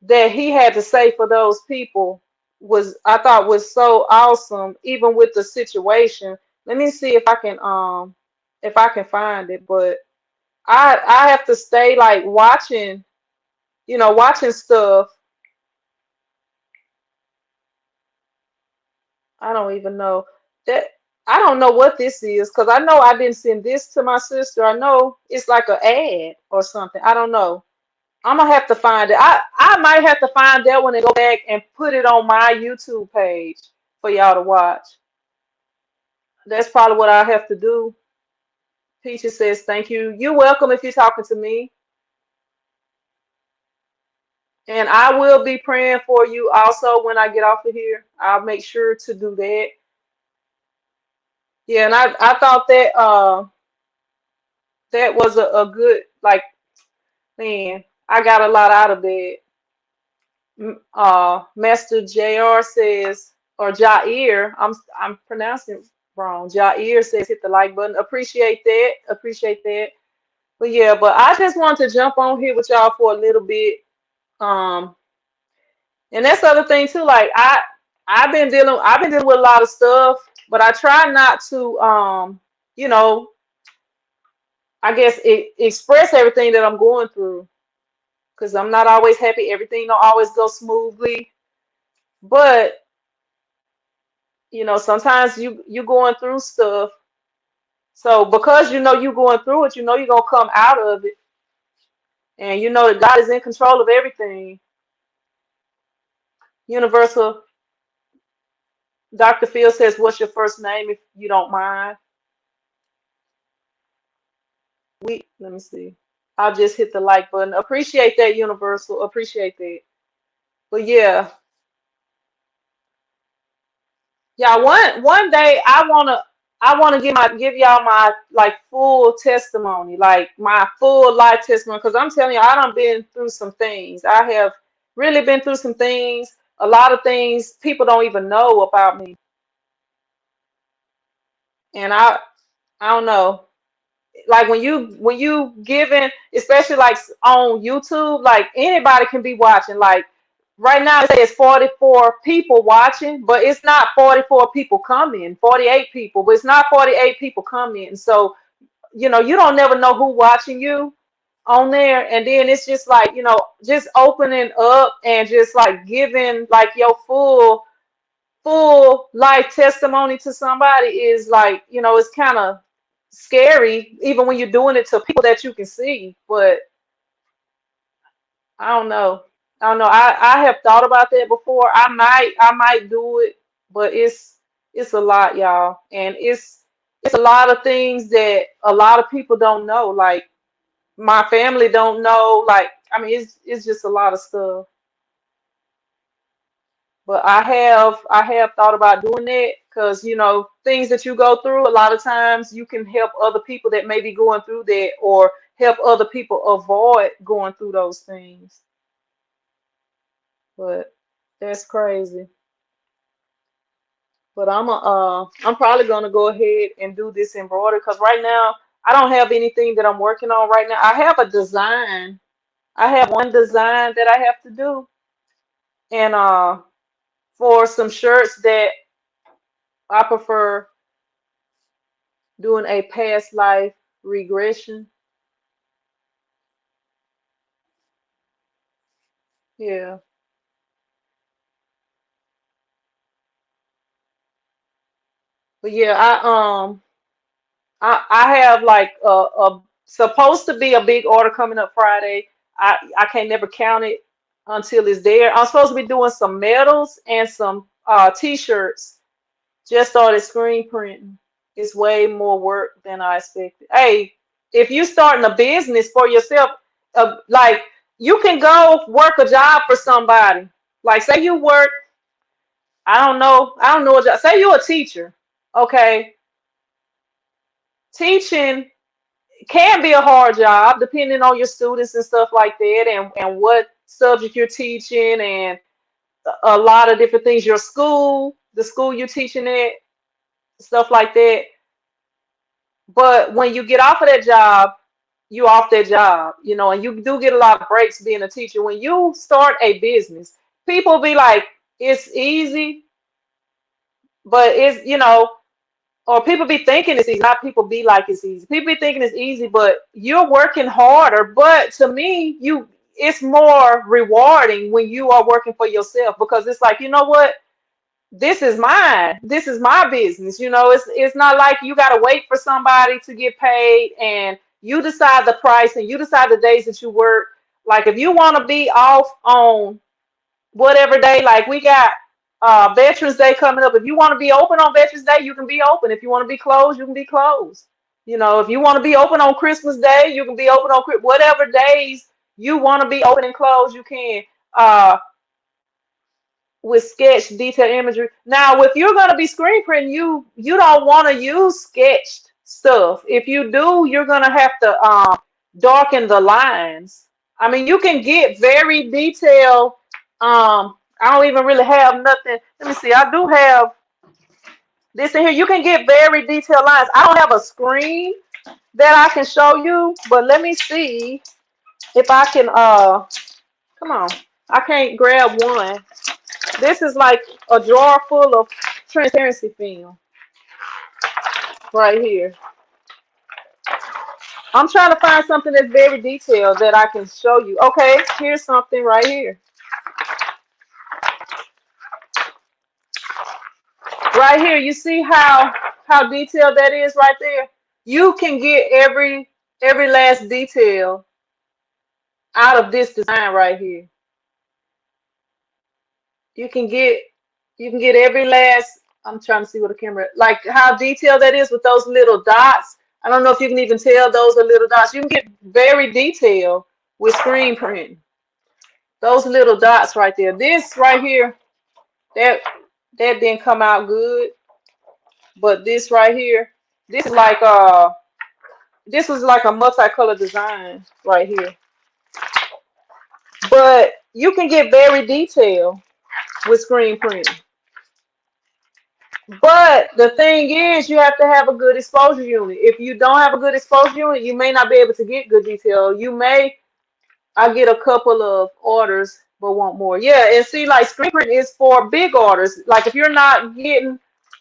S1: that he had to say for those people was I thought was so awesome, even with the situation. Let me see if I can find it, but I have to stay like watching, watching stuff. I don't even know that. I don't know what this is because I know I didn't send this to my sister. I know it's like an ad or something. I don't know. I'm gonna have to find it. I might have to find that one and go back and put it on my YouTube page for y'all to watch. That's probably what I have to do. Peaches says, "Thank you. You're welcome if you're talking to me, and I will be praying for you also when I get off of here. I'll make sure to do that. Yeah, and I thought that that was a good like man. I got a lot out of that. Master JR says, or Jair, I'm pronouncing it wrong. Jair says, hit the like button. Appreciate that. Appreciate that. But yeah, but I just want to jump on here with y'all for a little bit. Um, and that's the other thing too. Like I've been dealing with a lot of stuff, but I try not to you know, I guess express everything that I'm going through because I'm not always happy. Everything don't always go smoothly, but sometimes you going through stuff. So because you going through it, you're gonna come out of it, and you know that God is in control of everything. Universal Dr. Phil says, "What's your first name, if you don't mind?" Let me see. I'll just hit the like button. Appreciate that, Universal. Appreciate that. But yeah, yeah. One day I wanna give y'all my like full testimony, like my full life testimony, because I'm telling you, I done been through some things. I have really been through some things. A lot of things people don't even know about me, and I don't know. Like when you giving, especially like on YouTube, like anybody can be watching. Like right now it says 44 people watching, but it's not 44 people coming, 48 people, but it's not 48 people coming. So you don't never know who watching you on there. And then it's just like, just opening up and just like giving like your full life testimony to somebody is like, it's kind of scary, even when you're doing it to people that you can see. But I don't know. I don't know. I have thought about that before. I might do it, but it's a lot, y'all. And it's a lot of things that a lot of people don't know. Like my family don't know. Like, I mean, it's just a lot of stuff. But I have thought about doing that because things that you go through, a lot of times you can help other people that may be going through that, or help other people avoid going through those things. But that's crazy. But I'm probably gonna go ahead and do this embroidery because right now I don't have anything that I'm working on right now. I have a design. I have one design that I have to do, and for some shirts that I prefer doing a past life regression. Yeah. But yeah, I have like a supposed to be a big order coming up Friday. I can't never count it until it's there. I'm supposed to be doing some medals and some t-shirts. Just started screen printing. It's way more work than I expected. Hey, if you starting a business for yourself, like you can go work a job for somebody. Like say you work, I don't know a job. Say you're a teacher. Okay, teaching can be a hard job depending on your students and stuff like that, and what subject you're teaching, and a lot of different things. Your school, the school you're teaching at, stuff like that. But when you get off of that job, you off that job, and you do get a lot of breaks being a teacher. When you start a business, people be like, it's easy, but or people be thinking it's easy. Not people be like it's easy. People be thinking it's easy, but you're working harder. But to me, it's more rewarding when you are working for yourself because it's like, you know what? This is mine. This is my business. It's not like you gotta wait for somebody to get paid and you decide the price and you decide the days that you work. Like if you want to be off on whatever day, like we got Veterans Day coming up. If you want to be open on Veterans Day, you can be open. If you want to be closed, you can be closed. If you want to be open on Christmas Day, you can be open on whatever days you want to be open and closed, you can. With sketch detailed imagery. Now, if you're going to be screen printing, you don't want to use sketched stuff. If you do, you're going to have to darken the lines. I mean, you can get very detailed. I don't even really have nothing. Let me see. I do have this in here. You can get very detailed lines. I don't have a screen that I can show you, but let me see if I can. Come on. I can't grab one. This is like a drawer full of transparency film right here. I'm trying to find something that's very detailed that I can show you. Okay, here's something right here. Right here, you see how detailed that is right there? You can get every last detail out of this design right here. You can get every last. I'm trying to see what the camera, like how detailed that is with those little dots. I don't know if you can even tell those are little dots. You can get very detailed with screen printing. Those little dots right there. This right here, that didn't come out good. But this right here, this is like this was like a multicolored design right here. But you can get very detailed with screen printing. But the thing is, you have to have a good exposure unit. If you don't have a good exposure unit, you may not be able to get good detail. I get a couple of orders, but want more. Yeah, and see, like screen printing is for big orders. Like if you're not getting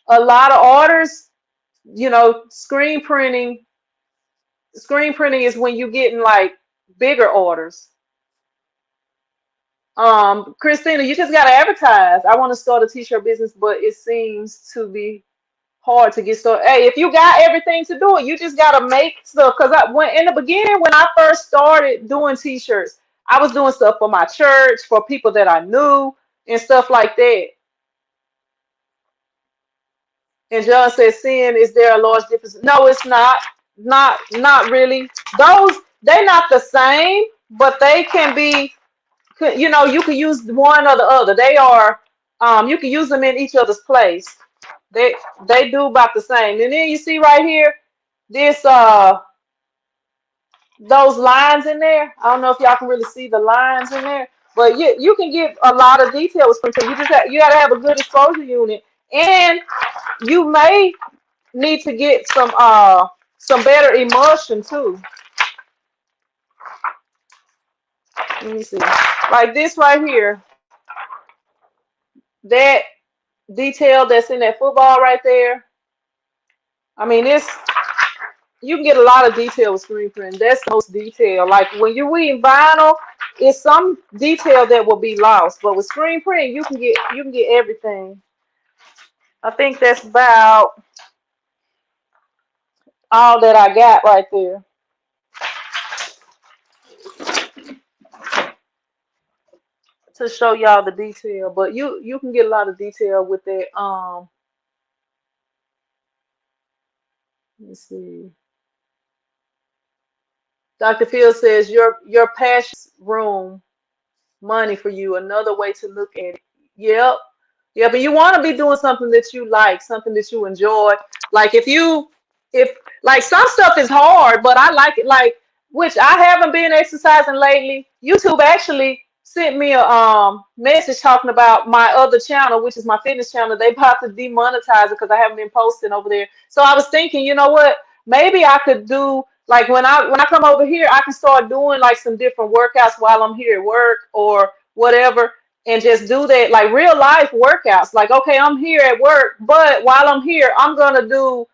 S1: a lot of orders, screen printing is when you're getting like bigger orders. Christina, you just gotta advertise. I want to start a t-shirt business, but it seems to be hard to get started. Hey, if you got everything to do it, you just gotta make stuff. Cause I went in the beginning when I first started doing t-shirts, I was doing stuff for my church, for people that I knew, and stuff like that. And John says, "Sin, is there a large difference?" No, it's not. Not really. Those they're not the same, but they can be. You can use one or the other. They are. You can use them in each other's place. They they do about the same. And then you see right here, this those lines in there. I don't know if y'all can really see the lines in there, but you can get a lot of detail with screen printing. You got to have a good exposure unit, and you may need to get some better emulsion too. Let me see, like this right here, that detail that's in that football right there. I mean, it's you can get a lot of detail with screen printing. That's the most detail. Like when you're reading vinyl, it's some detail that will be lost. But with screen printing, you can get everything. I think that's about all that I got right there to show y'all the detail. But you can get a lot of detail with that. Let's see. Dr. Phil says your passion room money for you. Another way to look at it. Yep. Yeah, but you want to be doing something that you like, something that you enjoy. Like if like some stuff is hard, but I like it. Like which I haven't been exercising lately. YouTube actually sent me a message talking about my other channel, which is my fitness channel. They about to demonetize it because I haven't been posting over there. So I was thinking, you know what? Maybe I could do like when I come over here, I can start doing like some different workouts while I'm here at work or whatever and just do that like real life workouts. Like, okay, I'm here at work, but while I'm here, I'm gonna do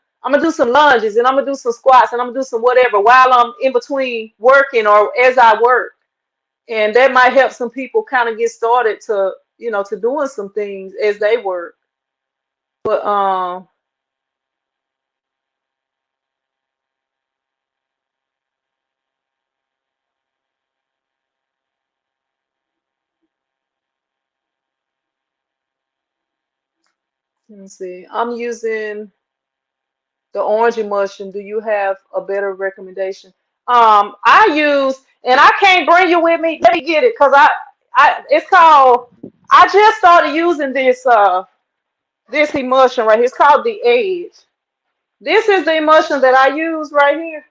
S1: some lunges and I'm gonna do some squats and I'm gonna do some whatever while I'm in between working or as I work. And that might help some people kind of get started to doing some things as they work. But let me see. I'm using the orange emulsion. Do you have a better recommendation? I use, and I can't bring you with me. Let me get it, cause it's called. I just started using this emulsion right here. It's called the Edge. This is the emulsion that I use right here.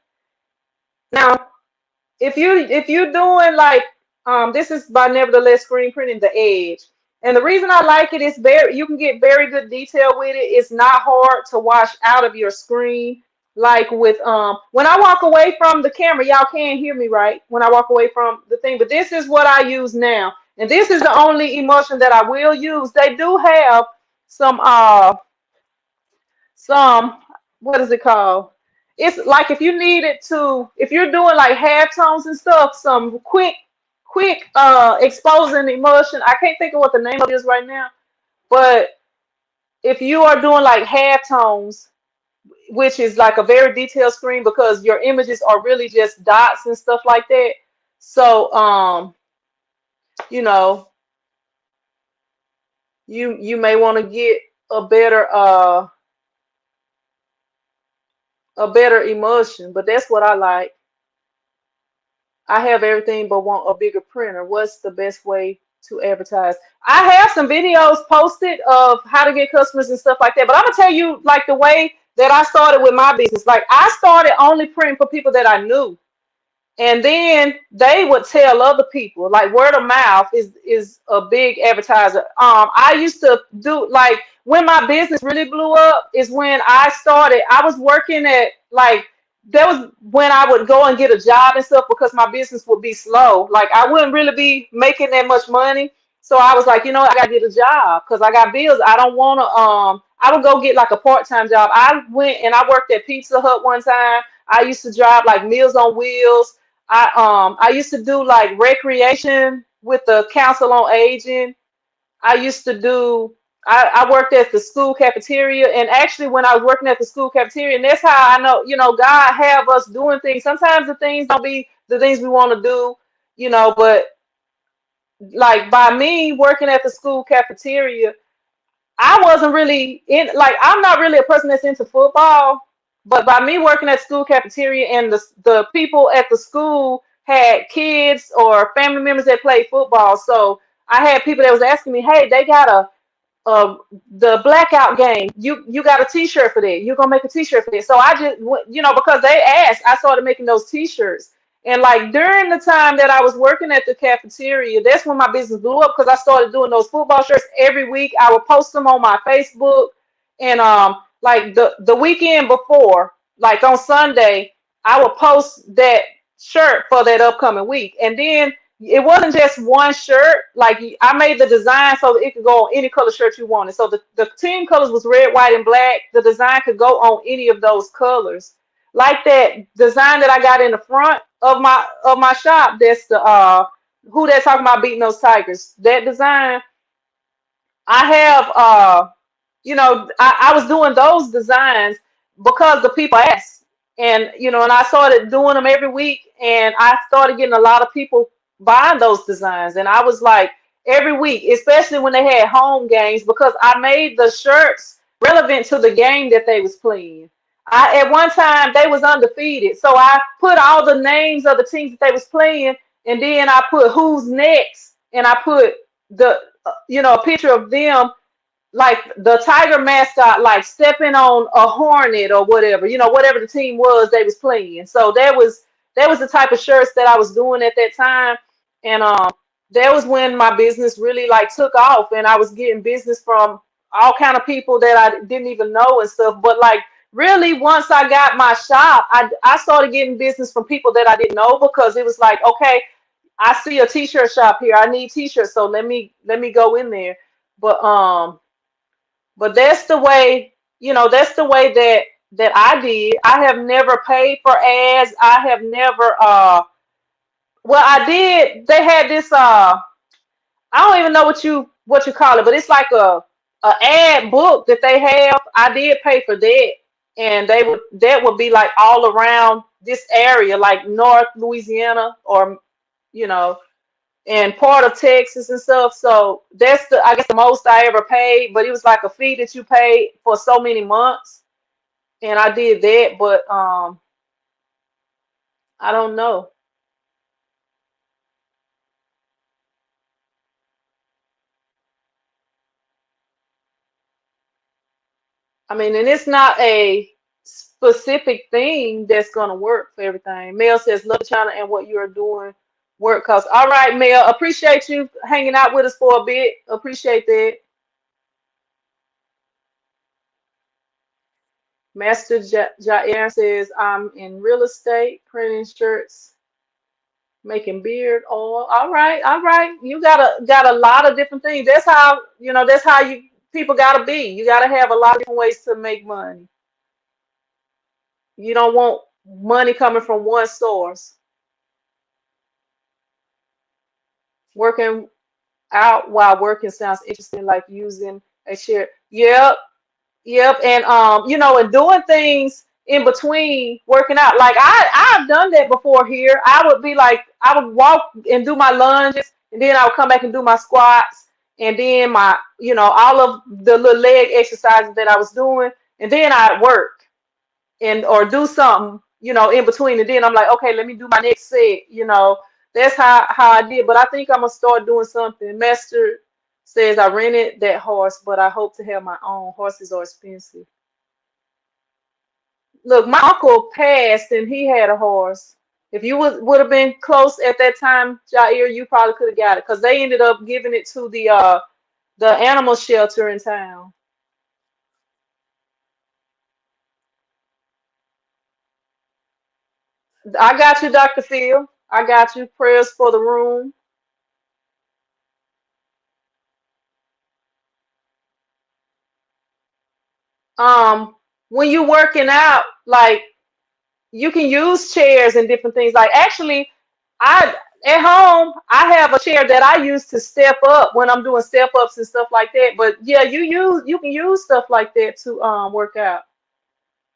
S1: Now, if you're doing like this is by Nevertheless Screen Printing, the Edge. And the reason I like it is very you can get very good detail with it. It's not hard to wash out of your screen. Like with when I walk away from the camera, y'all can't hear me right when I walk away from the thing, but this is what I use now. And this is the only emulsion that I will use. They do have some some what is it called? It's like if you needed to, if you're doing like half tones and stuff, some quick exposing emulsion. I can't think of what the name of it is right now, but if you are doing like half tones, which is like a very detailed screen because your images are really just dots and stuff like that. So you know, you may want to get a better uh a better emulsion, but that's what I like. I have everything but want a bigger printer. What's the best way to advertise? I have some videos posted of how to get customers and stuff like that, but I'm gonna tell you like the way that I started with my business. Like I started only printing for people that I knew. And then they would tell other people. Like word of mouth is a big advertiser. I used to do like when my business really blew up is when I started. I was working at like that was when I would go and get a job and stuff because my business would be slow. Like I wouldn't really be making that much money. So I was like, I gotta get a job because I got bills. I don't wanna I would go get like a part-time job. I went and I worked at Pizza Hut one time. I used to drive like Meals on Wheels. I used to do like recreation with the Council on Aging. I used to do I worked at the school cafeteria, and actually when I was working at the school cafeteria, and that's how I know, God have us doing things. Sometimes the things don't be the things we want to do, but like by me working at the school cafeteria, I wasn't really in like I'm not really a person that's into football, but by me working at school cafeteria and the people at the school had kids or family members that played football, so I had people that was asking me, hey, they got uh the blackout game. You got a T-shirt for that. You're gonna make a T-shirt for that. So I just because they asked, I started making those T-shirts. And like during the time that I was working at the cafeteria, that's when my business blew up because I started doing those football shirts every week. I would post them on my Facebook, and like the weekend before, like on Sunday, I would post that shirt for that upcoming week. And then it wasn't just one shirt. Like I made the design so that it could go on any color shirt you wanted. So the team colors was red, white, and black. The design could go on any of those colors. Like that design that I got in the front of my shop. That's the who they're talking about beating those tigers. That design I have I was doing those designs because the people asked. And and I started doing them every week, and I started getting a lot of people buying those designs. And I was like every week, especially when they had home games, because I made the shirts relevant to the game that they was playing. I At one time they was undefeated, so I put all the names of the teams that they was playing, and then I put who's next, and I put the a picture of them, like the tiger mascot, like stepping on a hornet or whatever, whatever the team was they was playing. So that was the type of shirts that I was doing at that time. And that was when my business really like took off, and I was getting business from all kind of people that I didn't even know and stuff. But like really, once I got my shop, I started getting business from people that I didn't know, because it was like, okay, I see a t-shirt shop here, I need t-shirts, so let me go in there. But that's the way, that's the way that I did. I have never paid for ads. I have never well, I did. They had this I don't even know what you call it, but it's like a ad book that they have. I did pay for that, and that would be like all around this area, like North Louisiana, or you know and part of Texas and stuff. So that's I guess the most I ever paid, but it was like a fee that you paid for so many months, and I did that. But I don't know. I mean, and it's not a specific thing that's gonna work for everything. Mel says, "Love China and what you are doing work." Cause all right, Mel, appreciate you hanging out with us for a bit. Appreciate that. Master Jair says, "I'm in real estate, printing shirts, making beard oil." All right, all right. You got a lot of different things. That's how you people gotta be. You gotta have a lot of different ways to make money. You don't want money coming from one source. Working out while working sounds interesting, like using a share. Yep, yep. And and doing things in between working out. Like I've done that before here. I would be like, I would walk and do my lunges, and then I would come back and do my squats, and then my, all of the little leg exercises that I was doing, and then I'd work and or do something, in between, and then I'm like, okay, let me do my next set. That's how I did. But I think I'm gonna start doing something. Master says I rented that horse, but I hope to have my own. Horses are expensive. Look, my uncle passed and he had a horse. If you would have been close at that time, Jair, you probably could have got it, because they ended up giving it to the animal shelter in town. I got you, Dr. Phil. I got you. Prayers for the room. Um, when you're working out, like you can use chairs and different things. Like actually, I at home I have a chair that I use to step up when I'm doing step ups and stuff like that. But yeah, you can use stuff like that to work out.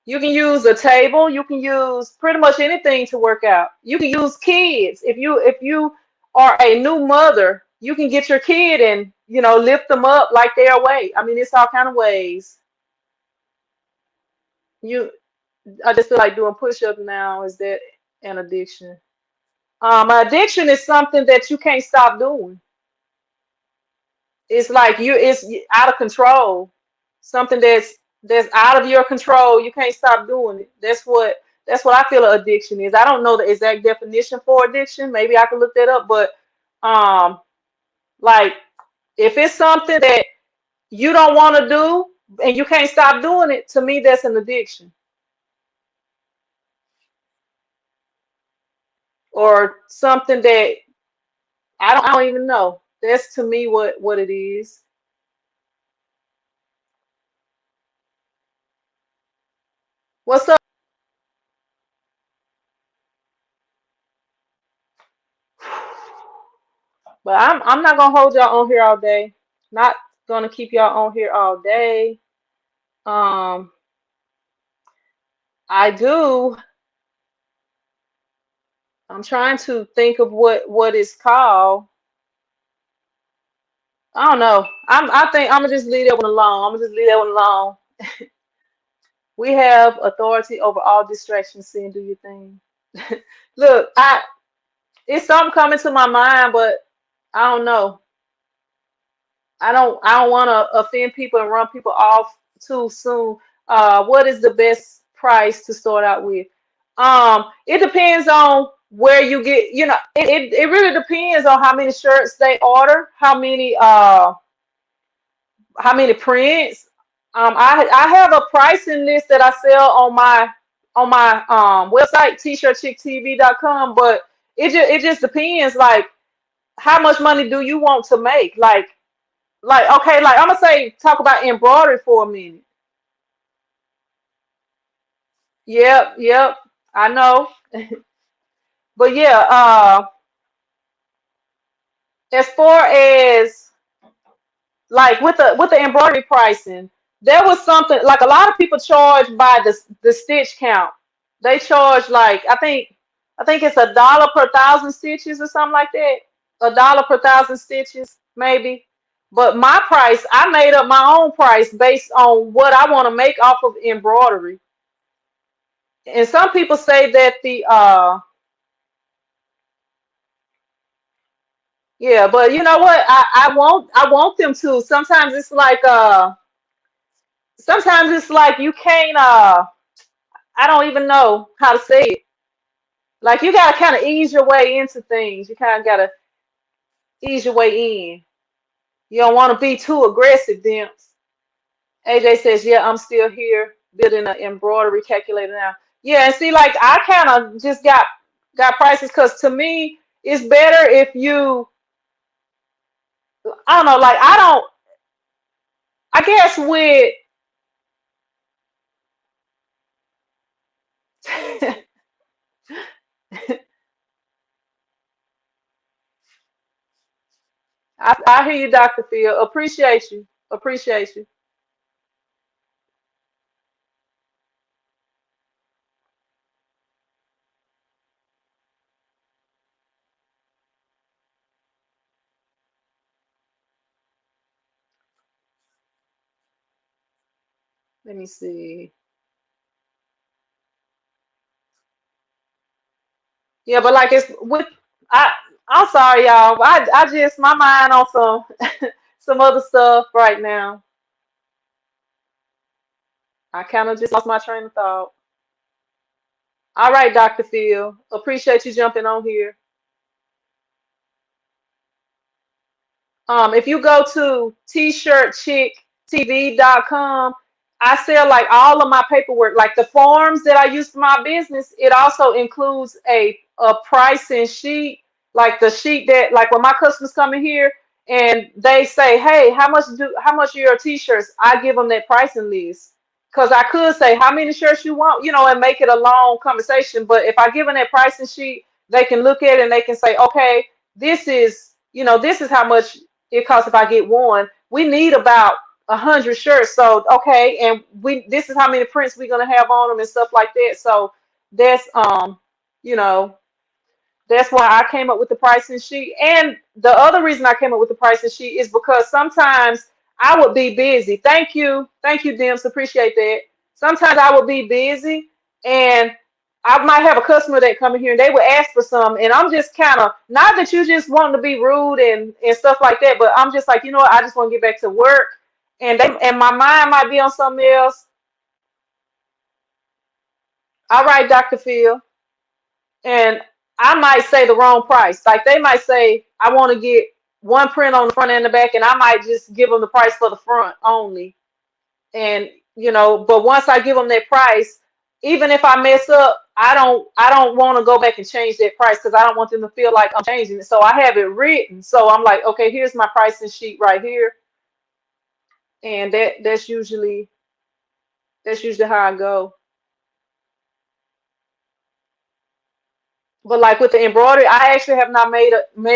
S1: You can use a table. You can use pretty much anything to work out. You can use kids. If you are a new mother, you can get your kid and lift them up like they're weight. I mean, it's all kind of ways. You I just feel like doing push-ups now. Is that an addiction? Addiction is something that you can't stop doing. It's like it's out of control. Something that's out of your control. You can't stop doing it. That's what I feel an addiction is. I don't know the exact definition for addiction. Maybe I can look that up, but um like if it's something that you don't want to do and you can't stop doing it, to me that's an addiction. Or something that I don't even know. That's to me what it is. What's up? But I'm not gonna hold y'all on here all day. Not gonna keep y'all on here all day. Um, I do. I'm trying to think of what it's called. I don't know. I think I'm gonna just leave that one alone. I'm gonna just leave that one alone. We have authority over all distractions. Sin, do your thing. Look, it's something coming to my mind, but I don't know. I don't want to offend people and run people off too soon. What is the best price to start out with? It depends on where you get, it really depends on how many shirts they order, how many prints. I have a pricing list that I sell on my website, t-shirtchicktv.com, but it just depends, like how much money do you want to make? Like okay, like I'm gonna say talk about embroidery for a minute. Yep, yep, I know. But yeah, as far as like with the embroidery pricing, there was something like a lot of people charge by the stitch count. They charge like I think it's $1 per thousand stitches or something like that. $1 per thousand stitches, maybe. But my price, I made up my own price based on what I want to make off of embroidery. And some people say that yeah, but you know what? I want them to. Sometimes it's like you can't I don't even know how to say it. Like you gotta kind of ease your way into things. You kind of gotta ease your way in. You don't want to be too aggressive, Dimps. AJ says, "Yeah, I'm still here building an embroidery calculator now." Yeah, and see, like I kind of just got prices because to me, it's better if you. I don't know, like I don't. I guess with. I hear you, Dr. Phil. Appreciate you. Appreciate you. Let me see. Yeah, but like it's with I. I'm sorry, y'all. I just my mind on some other stuff right now. I kind of just lost my train of thought. All right, Dr. Phil. Appreciate you jumping on here. If you go to t-shirtchicktv.com, I sell like all of my paperwork, like the forms that I use for my business. It also includes a pricing sheet, like the sheet that like when my customers come in here and they say, "Hey, how much are your t-shirts?" I give them that pricing list because I could say how many shirts you want, and make it a long conversation. But if I give them that pricing sheet, they can look at it and they can say, "Okay, this is how much it costs if I get one. We need about 100 shirts. So okay, and this is how many prints we're gonna have on them and stuff like that." So that's you know, that's why I came up with the pricing sheet. And the other reason I came up with the pricing sheet is because sometimes I would be busy. Thank you, Dims, appreciate that. Sometimes I would be busy and I might have a customer that come in here and they would ask for some, and I'm just kind of not that you just want to be rude and stuff like that, but I'm just like, you know what, I just want to get back to work, and they and my mind might be on something else. All right, Dr. Phil, and I might say the wrong price. Like they might say, I want to get one print on the front and the back, and I might just give them the price for the front only. And but once I give them that price, even if I mess up, I don't want to go back and change that price because I don't want them to feel like I'm changing it. So I have it written. So I'm like, okay, here's my pricing sheet right here, and that's usually how I go. But like with the embroidery, I actually have not made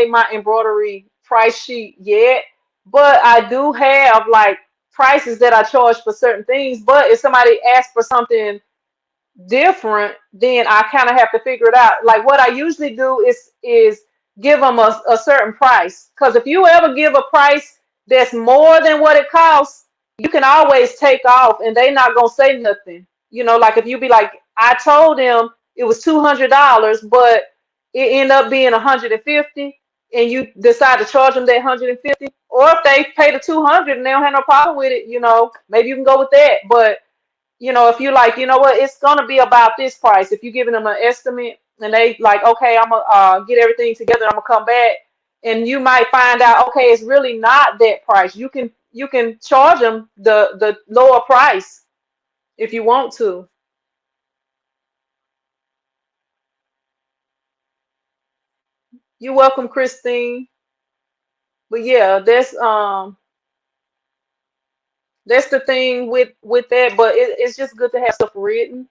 S1: my embroidery price sheet yet. But I do have like prices that I charge for certain things. But if somebody asks for something different, then I kind of have to figure it out. Like what I usually do is give them a certain price. Because if you ever give a price that's more than what it costs, you can always take off and they not gonna say nothing. Like if you be like, I told them it was $200, but it ended up being 150, and you decide to charge them that 150, or if they pay the 200 and they don't have no problem with it, maybe you can go with that. But if you like, what, it's gonna be about this price. If you're giving them an estimate and they like, okay, I'm gonna get everything together, I'm gonna come back, and you might find out, okay, it's really not that price. You can charge them the lower price if you want to. You're welcome, Christine. But yeah, that's the thing with that. But it's just good to have stuff written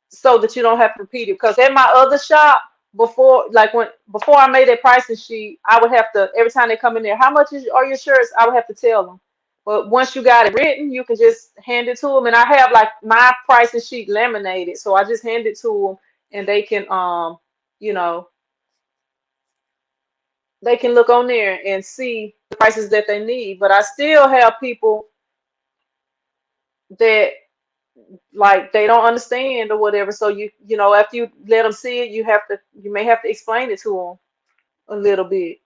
S1: so that you don't have to repeat it. Because at my other shop, before I made that pricing sheet, I would have to, every time they come in there, how much are your shirts? I would have to tell them. But once you got it written, you can just hand it to them. And I have like my pricing sheet laminated, so I just hand it to them, and they can you know they can look on there and see the prices that they need. But I still have people that like they don't understand or whatever. So after you let them see it, you may have to explain it to them a little bit.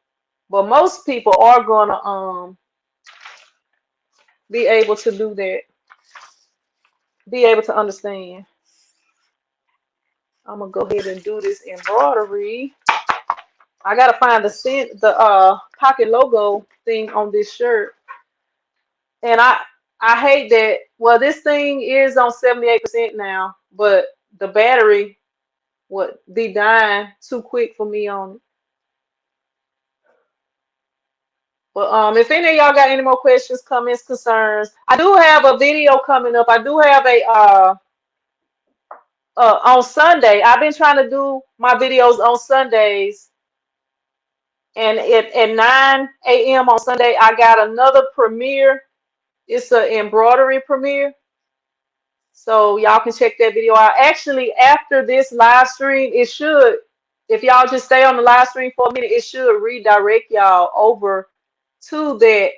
S1: But most people are gonna be able to do that, be able to understand. I'm gonna go ahead and do this embroidery. I gotta find the pocket logo thing on this shirt, and I hate that. Well, this thing is on 78% now, but the battery would be dying too quick for me on it. But if any of y'all got any more questions, comments, concerns, I do have a video coming up. I do have a on Sunday. I've been trying to do my videos on Sundays, and at 9 a.m. on Sunday, I got another premiere. It's an embroidery premiere, so y'all can check that video out. Actually, after this live stream, it should, if y'all just stay on the live stream for a minute, it should redirect y'all over to that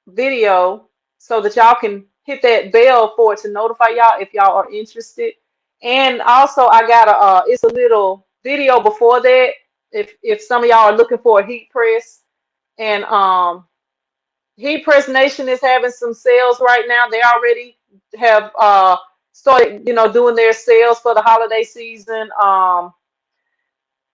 S1: video so that y'all can hit that bell for it to notify y'all if y'all are interested. And also I got it's a little video before that if some of y'all are looking for a heat press. And Heat Press Nation is having some sales right now. They already have started doing their sales for the holiday season. I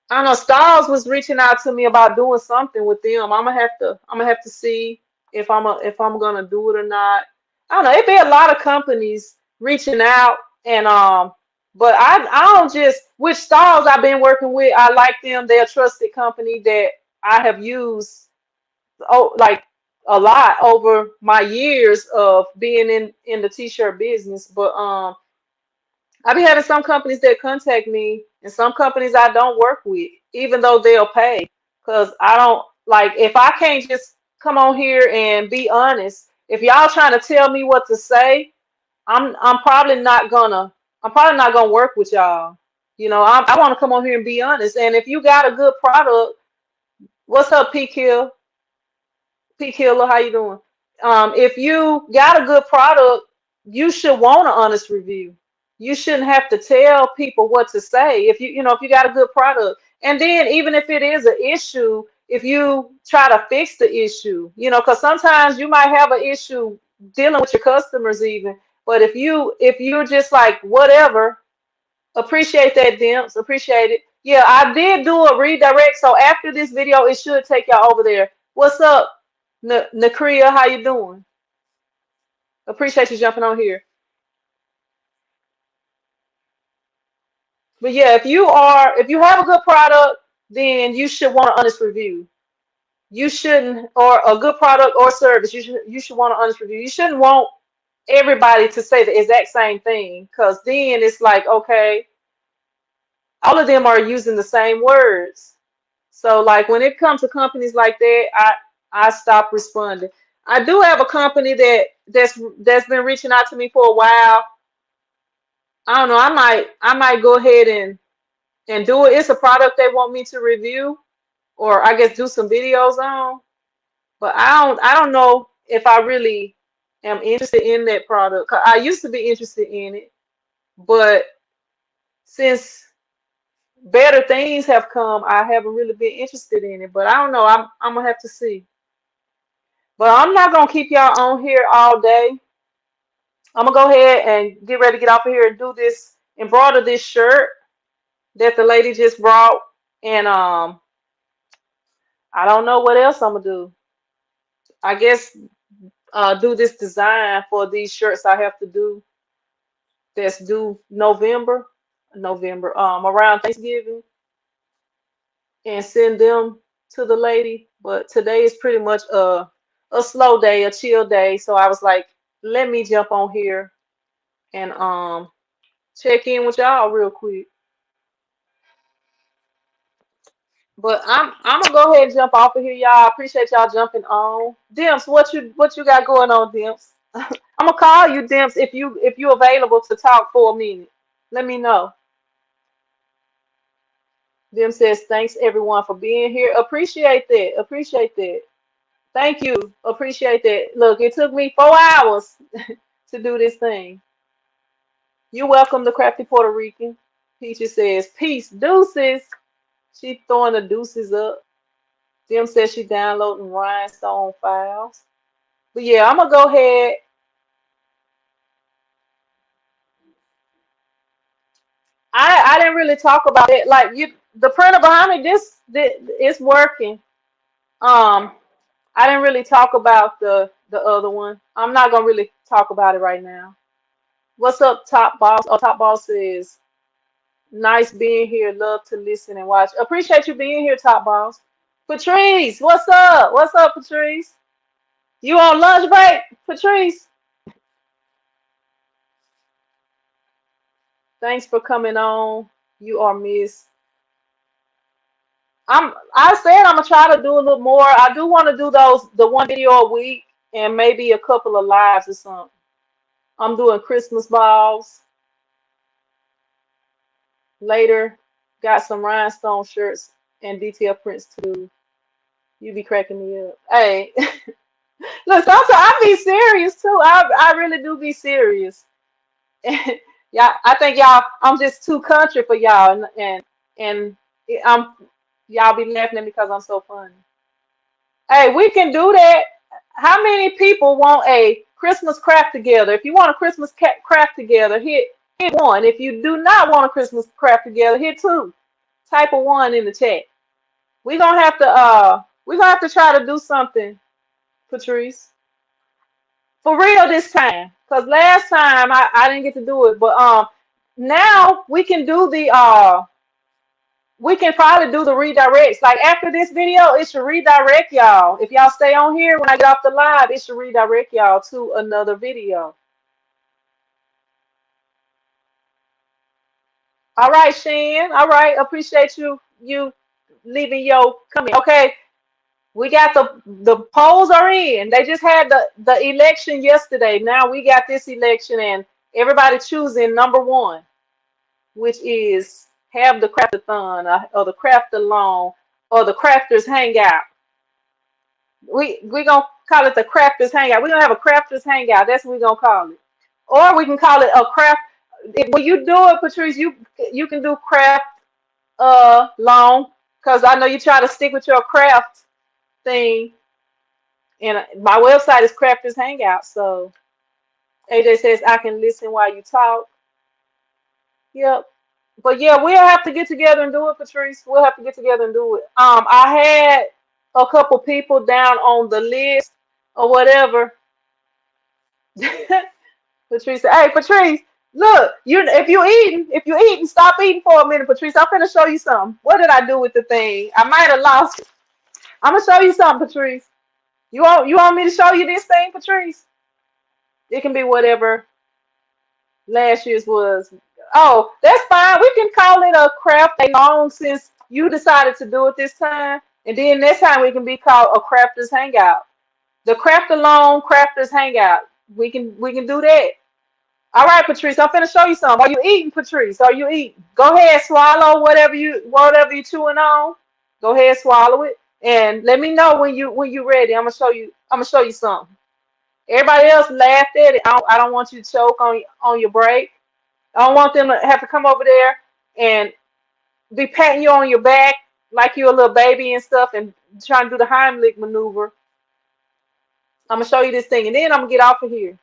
S1: don't know. Styles was reaching out to me about doing something with them. I'm gonna have to see if I'm gonna do it or not. I don't know. It'd be a lot of companies reaching out, and but I don't just which Styles I've been working with. I like them. They're a trusted company that I have used like a lot over my years of being in the t-shirt business. But I be having some companies that contact me and some companies I don't work with, even though they'll pay. Because I don't like if I can't just come on here and be honest. If y'all trying to tell me what to say, I'm probably not gonna work with y'all. I want to come on here and be honest. And if you got a good product, what's up, P Kill? P Killer, how you doing? If you got a good product, you should want an honest review. You shouldn't have to tell people what to say if if you got a good product. And then even if it is an issue, if you try to fix the issue, because sometimes you might have an issue dealing with your customers even. But if you're just like whatever, appreciate that, Dimps. Appreciate it. Yeah, I did do a redirect. So after this video, it should take y'all over there. What's up, Nakria? How you doing? Appreciate you jumping on here. But yeah, if you have a good product, then you should want an honest review. You shouldn't, or a good product or service, you should want an honest review. You shouldn't want everybody to say the exact same thing, because then it's like, okay, all of them are using the same words. So like when it comes to companies like that, I stop responding. I do have a company that's been reaching out to me for a while. I don't know. I might go ahead and do it. It's a product they want me to review, or I guess do some videos on. But I don't know if I really am interested in that product. 'Cause I used to be interested in it, but since better things have come, I haven't really been interested in it. But I don't know. I'm gonna have to see. But I'm not gonna keep y'all on here all day. I'm gonna go ahead and get ready to get off of here and do this, embroider this shirt that the lady just brought, and I don't know what else I'm gonna do. I guess do this design for these shirts I have to do that's due November, around Thanksgiving, and send them to the lady. But today is pretty much a slow day, a chill day. So I was like, let me jump on here and check in with y'all real quick. But I'm gonna go ahead and jump off of here, y'all. I appreciate y'all jumping on. Dimps, what you got going on, Dimps? I'm gonna call you, Dimps, if you available to talk for a minute. Let me know. Dim says thanks everyone for being here. Appreciate that. Appreciate that. Thank you. Appreciate that. Look, it took me 4 hours to do this thing. You're welcome to Crafty Puerto Rican. Peaches says peace, deuces. She throwing the deuces up. Dim says she downloading rhinestone files. But yeah, I'm gonna go ahead. I didn't really talk about it. Like the printer behind me, this it's working. Um, I didn't really talk about the other one. I'm not gonna really talk about it right now. What's up, Top Boss? Oh, Top Boss says nice being here. Love to listen and watch. Appreciate you being here, Top Boss. Patrice, what's up? What's up, Patrice? You on lunch break, Patrice? Thanks for coming on. You are missed. I said I'm gonna try to do a little more. I do want to do the one video a week and maybe a couple of lives or something. I'm doing Christmas balls later. Got some rhinestone shirts and detail prints to do. You be cracking me up. Hey, look, sometimes I be serious too. I really do be serious. Yeah, I think I'm just too country for y'all, and I'm y'all be laughing at me because I'm so funny. Hey, we can do that. How many people want a Christmas craft together? If you want a Christmas craft together, hit one. If you do not want a Christmas craft together, hit two. Type of one in the chat. We're gonna have to try to do something, Patrice. For real this time. Cause last time I didn't get to do it. But now we can probably do the redirects. Like after this video, it should redirect y'all. If y'all stay on here when I get off the live, it should redirect y'all to another video. All right, Shan. All right, appreciate you leaving your comment. Okay, we got the polls are in. They just had the election yesterday. Now we got this election and everybody choosing number one, which is have the craftathon or the craft along or the crafters hangout. We gonna call it the crafters hangout. We're gonna have a crafters hangout. That's what we're gonna call it. Or we can call it a craft. when you do it, Patrice, you can do craft long because I know you try to stick with your craft thing. And my website is Crafters Hangout. So AJ says I can listen while you talk. Yep. But yeah, we'll have to get together and do it, Patrice. We'll have to get together and do it. I had a couple people down on the list or whatever. Patrice said, "Hey, Patrice, look, if you eating, stop eating for a minute, Patrice. I'm gonna show you something. What did I do with the thing? I might have lost it. I'm gonna show you something, Patrice. You want me to show you this thing, Patrice? It can be whatever last year's was. Oh, that's fine. We can call it a craft along since you decided to do it this time. And then next time we can be called a crafters hangout. The craft alone crafters hangout. We can do that. All right, Patrice, I'm finna show you something. Are you eating, Patrice? Are you eating? Go ahead, swallow whatever you chewing on. Go ahead, swallow it. And let me know when you ready. I'm gonna show you something. Everybody else laughed at it. I don't want you to choke on your break. I don't want them to have to come over there and be patting you on your back like you're a little baby and stuff and trying to do the Heimlich maneuver. I'm gonna show you this thing and then I'm gonna get off of here.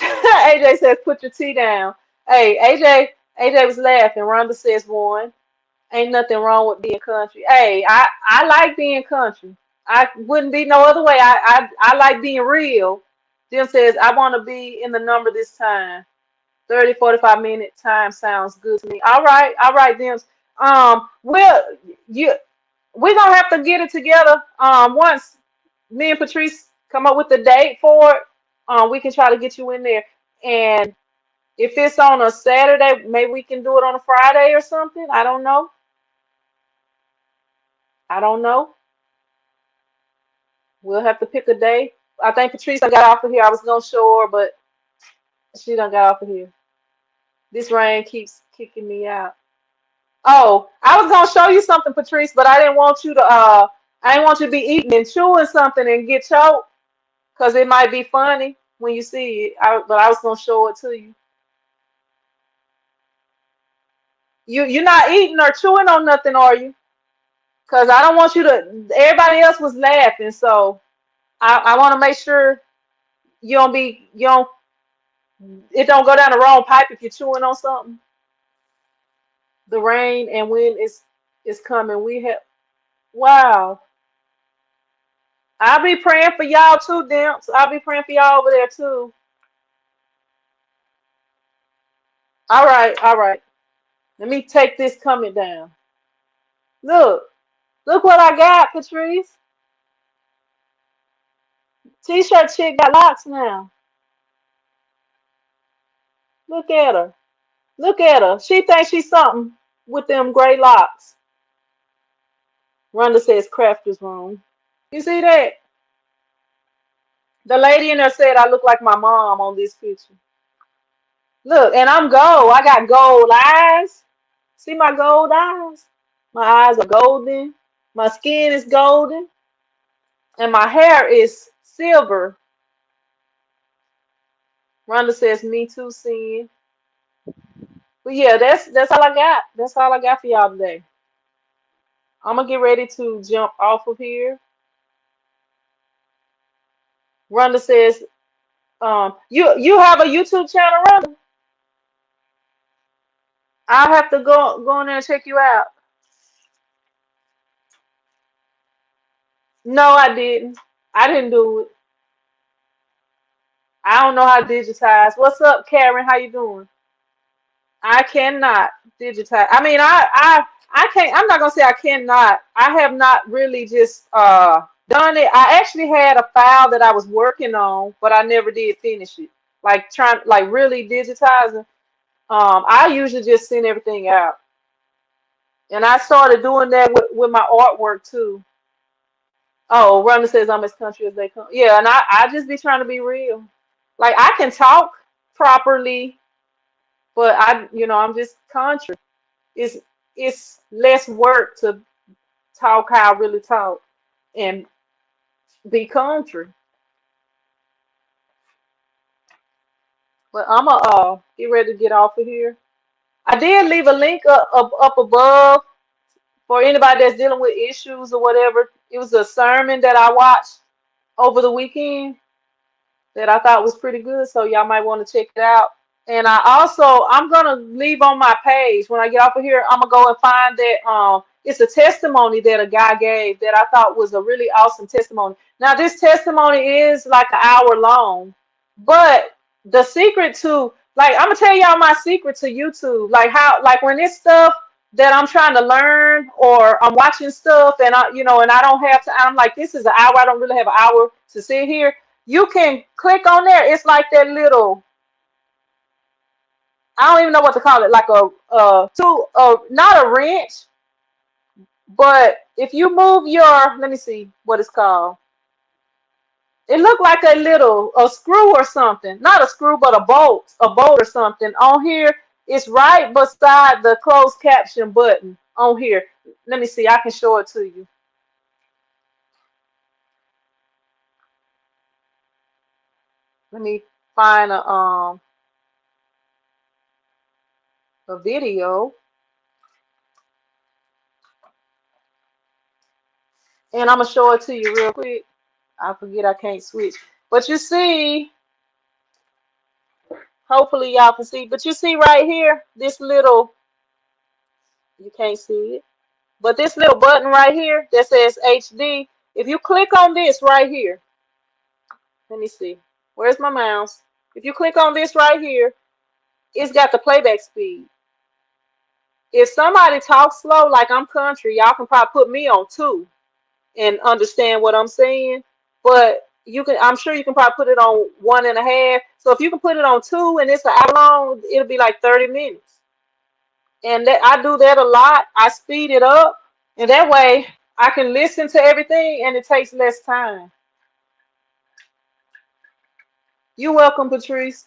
S1: AJ says, "Put your tea down." Hey, AJ was laughing. Rhonda says, "One, ain't nothing wrong with being country." Hey, I like being country. I wouldn't be no other way. I like being real. Jim says, "I want to be in the number this time." 30-45 minute time sounds good to me. All right, then. Well, you we're gonna have to get it together. Once me and Patrice come up with the date for it, we can try to get you in there. And if it's on a Saturday, maybe we can do it on a Friday or something. I don't know. I don't know. We'll have to pick a day. I think Patrice done got off of here. I was gonna show her, but she done got off of here. This rain keeps kicking me out. Oh, I was gonna show you something, Patrice, but I didn't want you to be eating and chewing something and get choked because it might be funny when you see it. But I was gonna show it to you. You're not eating or chewing on nothing, are you? Because I don't want you to. Everybody else was laughing, so I want to make sure you don't it don't go down the wrong pipe if you're chewing on something. The rain and wind is coming. We have wow. I'll be praying for y'all too, Dimps. I'll be praying for y'all over there too. All right, all right. Let me take this coming down. Look, look what I got, Patrice. T-shirt chick got locks now. Look at her. Look at her. She thinks she's something with them gray locks. Rhonda says crafters room. You see that? The lady in there said I look like my mom on this picture. Look, and I'm gold. I got gold eyes. See my gold eyes? My eyes are golden. My skin is golden. And my hair is silver. Rhonda says, "Me too, sin." But yeah, that's all I got. That's all I got for y'all today. I'm gonna get ready to jump off of here. Rhonda says, you have a YouTube channel, Rhonda? I'll have to go in there and check you out. No, I didn't. I didn't do it. I don't know how to digitize. What's up, Karen? How you doing? I cannot digitize. I mean, I can't. I'm not gonna say I cannot. I have not really just done it. I actually had a file that I was working on, but I never did finish it. Like trying, like really digitizing. I usually just send everything out, and I started doing that with my artwork too. Oh, Rhonda says I'm as country as they come. Yeah, and I just be trying to be real. Like I can talk properly, but I'm just country. It's it's less work to talk how I really talk and be country. But I'ma get ready to get off of here. I did leave a link up above for anybody that's dealing with issues or whatever. It was a sermon that I watched over the weekend that I thought was pretty good, so y'all might want to check it out. And I'm gonna leave on my page when I get off of here. I'm gonna go and find that it's a testimony that a guy gave that I thought was a really awesome testimony. Now this testimony is like an hour long, but the secret to like I'm gonna tell y'all my secret to YouTube, like how like when it's stuff that I'm trying to learn or I'm watching stuff and I don't have to I'm like this is an hour, I don't really have an hour to sit here. You can click on there. It's like that little I don't even know what to call it, like not a wrench, but if you move let me see what it's called. It looked like a screw or something, not a screw, but a bolt or something on here. It's right beside the closed caption button on here. Let me see, I can show it to you. Let me find a video, and I'm gonna show it to you real quick. I forget I can't switch. But you see, hopefully y'all can see, but you see right here, this little, you can't see it, but this little button right here that says HD, if you click on this right here, let me see, where's my mouse? If you click on this right here, it's got the playback speed. If somebody talks slow, like I'm country, y'all can probably put me on 2 and understand what I'm saying. But I'm sure you can probably put it on 1.5. So if you can put it on 2 and it's an hour long, it'll be like 30 minutes. And I do that a lot. I speed it up, and that way I can listen to everything, and it takes less time. You're welcome, Patrice.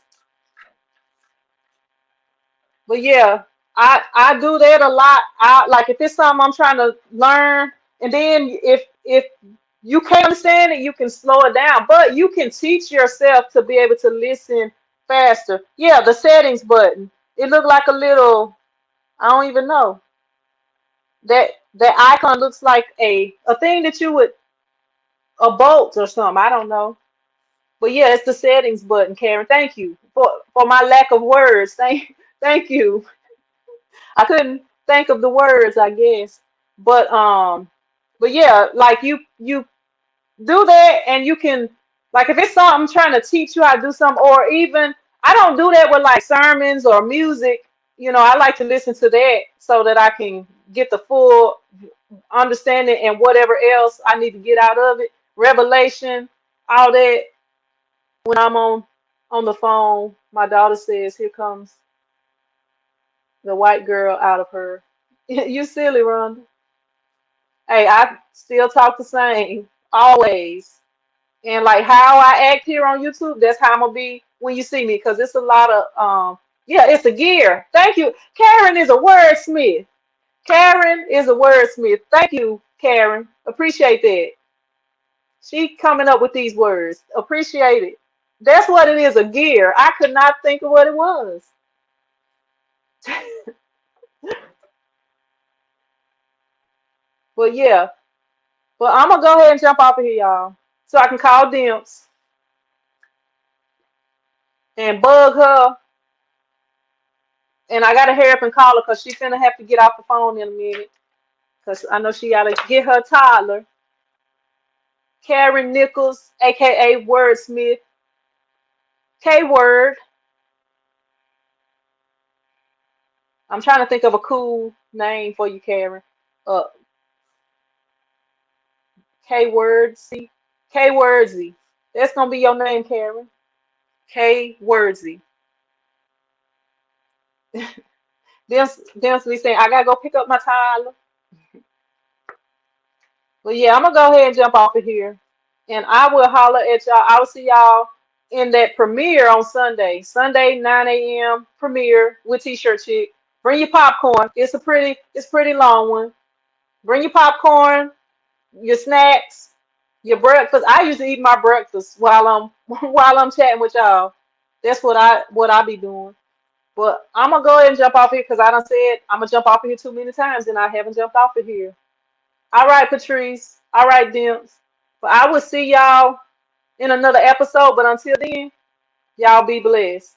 S1: But yeah, I do that a lot. I like if it's something I'm trying to learn, and then if you can't understand it, you can slow it down. But you can teach yourself to be able to listen faster. Yeah, the settings button. It looked like a little, I don't even know. That icon looks like a thing that you would a bolt or something. I don't know. But yeah, it's the settings button, Karen. Thank you for my lack of words. Thank you. I couldn't think of the words, I guess. But yeah, like you do that and you can like if it's something I'm trying to teach you how to do something, or even I don't do that with like sermons or music. I like to listen to that so that I can get the full understanding and whatever else I need to get out of it. Revelation, all that. When I'm on the phone, my daughter says, "Here comes the white girl out of her." You silly, Rhonda. Hey, I still talk the same, always. And like how I act here on YouTube, that's how I'm gonna be when you see me, because it's a lot of yeah, it's a gear. Thank you. Karen is a wordsmith. Karen is a wordsmith. Thank you, Karen. Appreciate that. She coming up with these words. Appreciate it. That's what it is, a gear. I could not think of what it was. But yeah. But I'm gonna go ahead and jump off of here, y'all. So I can call Dimps and bug her. And I gotta hurry up and call her because she's gonna have to get off the phone in a minute. Because I know she gotta get her toddler. Karen Nichols, aka Wordsmith. K Word. I'm trying to think of a cool name for you, Karen. Uh K Wordsy. K Wordsy. That's gonna be your name, Karen. K Wordsy. Dimps be saying, I gotta go pick up my toddler. But yeah, I'm gonna go ahead and jump off of here. And I will holler at y'all. I will see y'all in that premiere on Sunday. Sunday, 9 a.m. premiere with T-shirt chick. Bring your popcorn. It's pretty long one. Bring your popcorn, your snacks, your breakfast. I usually eat my breakfast while I'm while I'm chatting with y'all. That's what I be doing. But I'm gonna go ahead and jump off here because I done said I'm gonna jump off of here too many times and I haven't jumped off of here. All right, Patrice. All right, Dimps. But I will see y'all in another episode. But until then, y'all be blessed.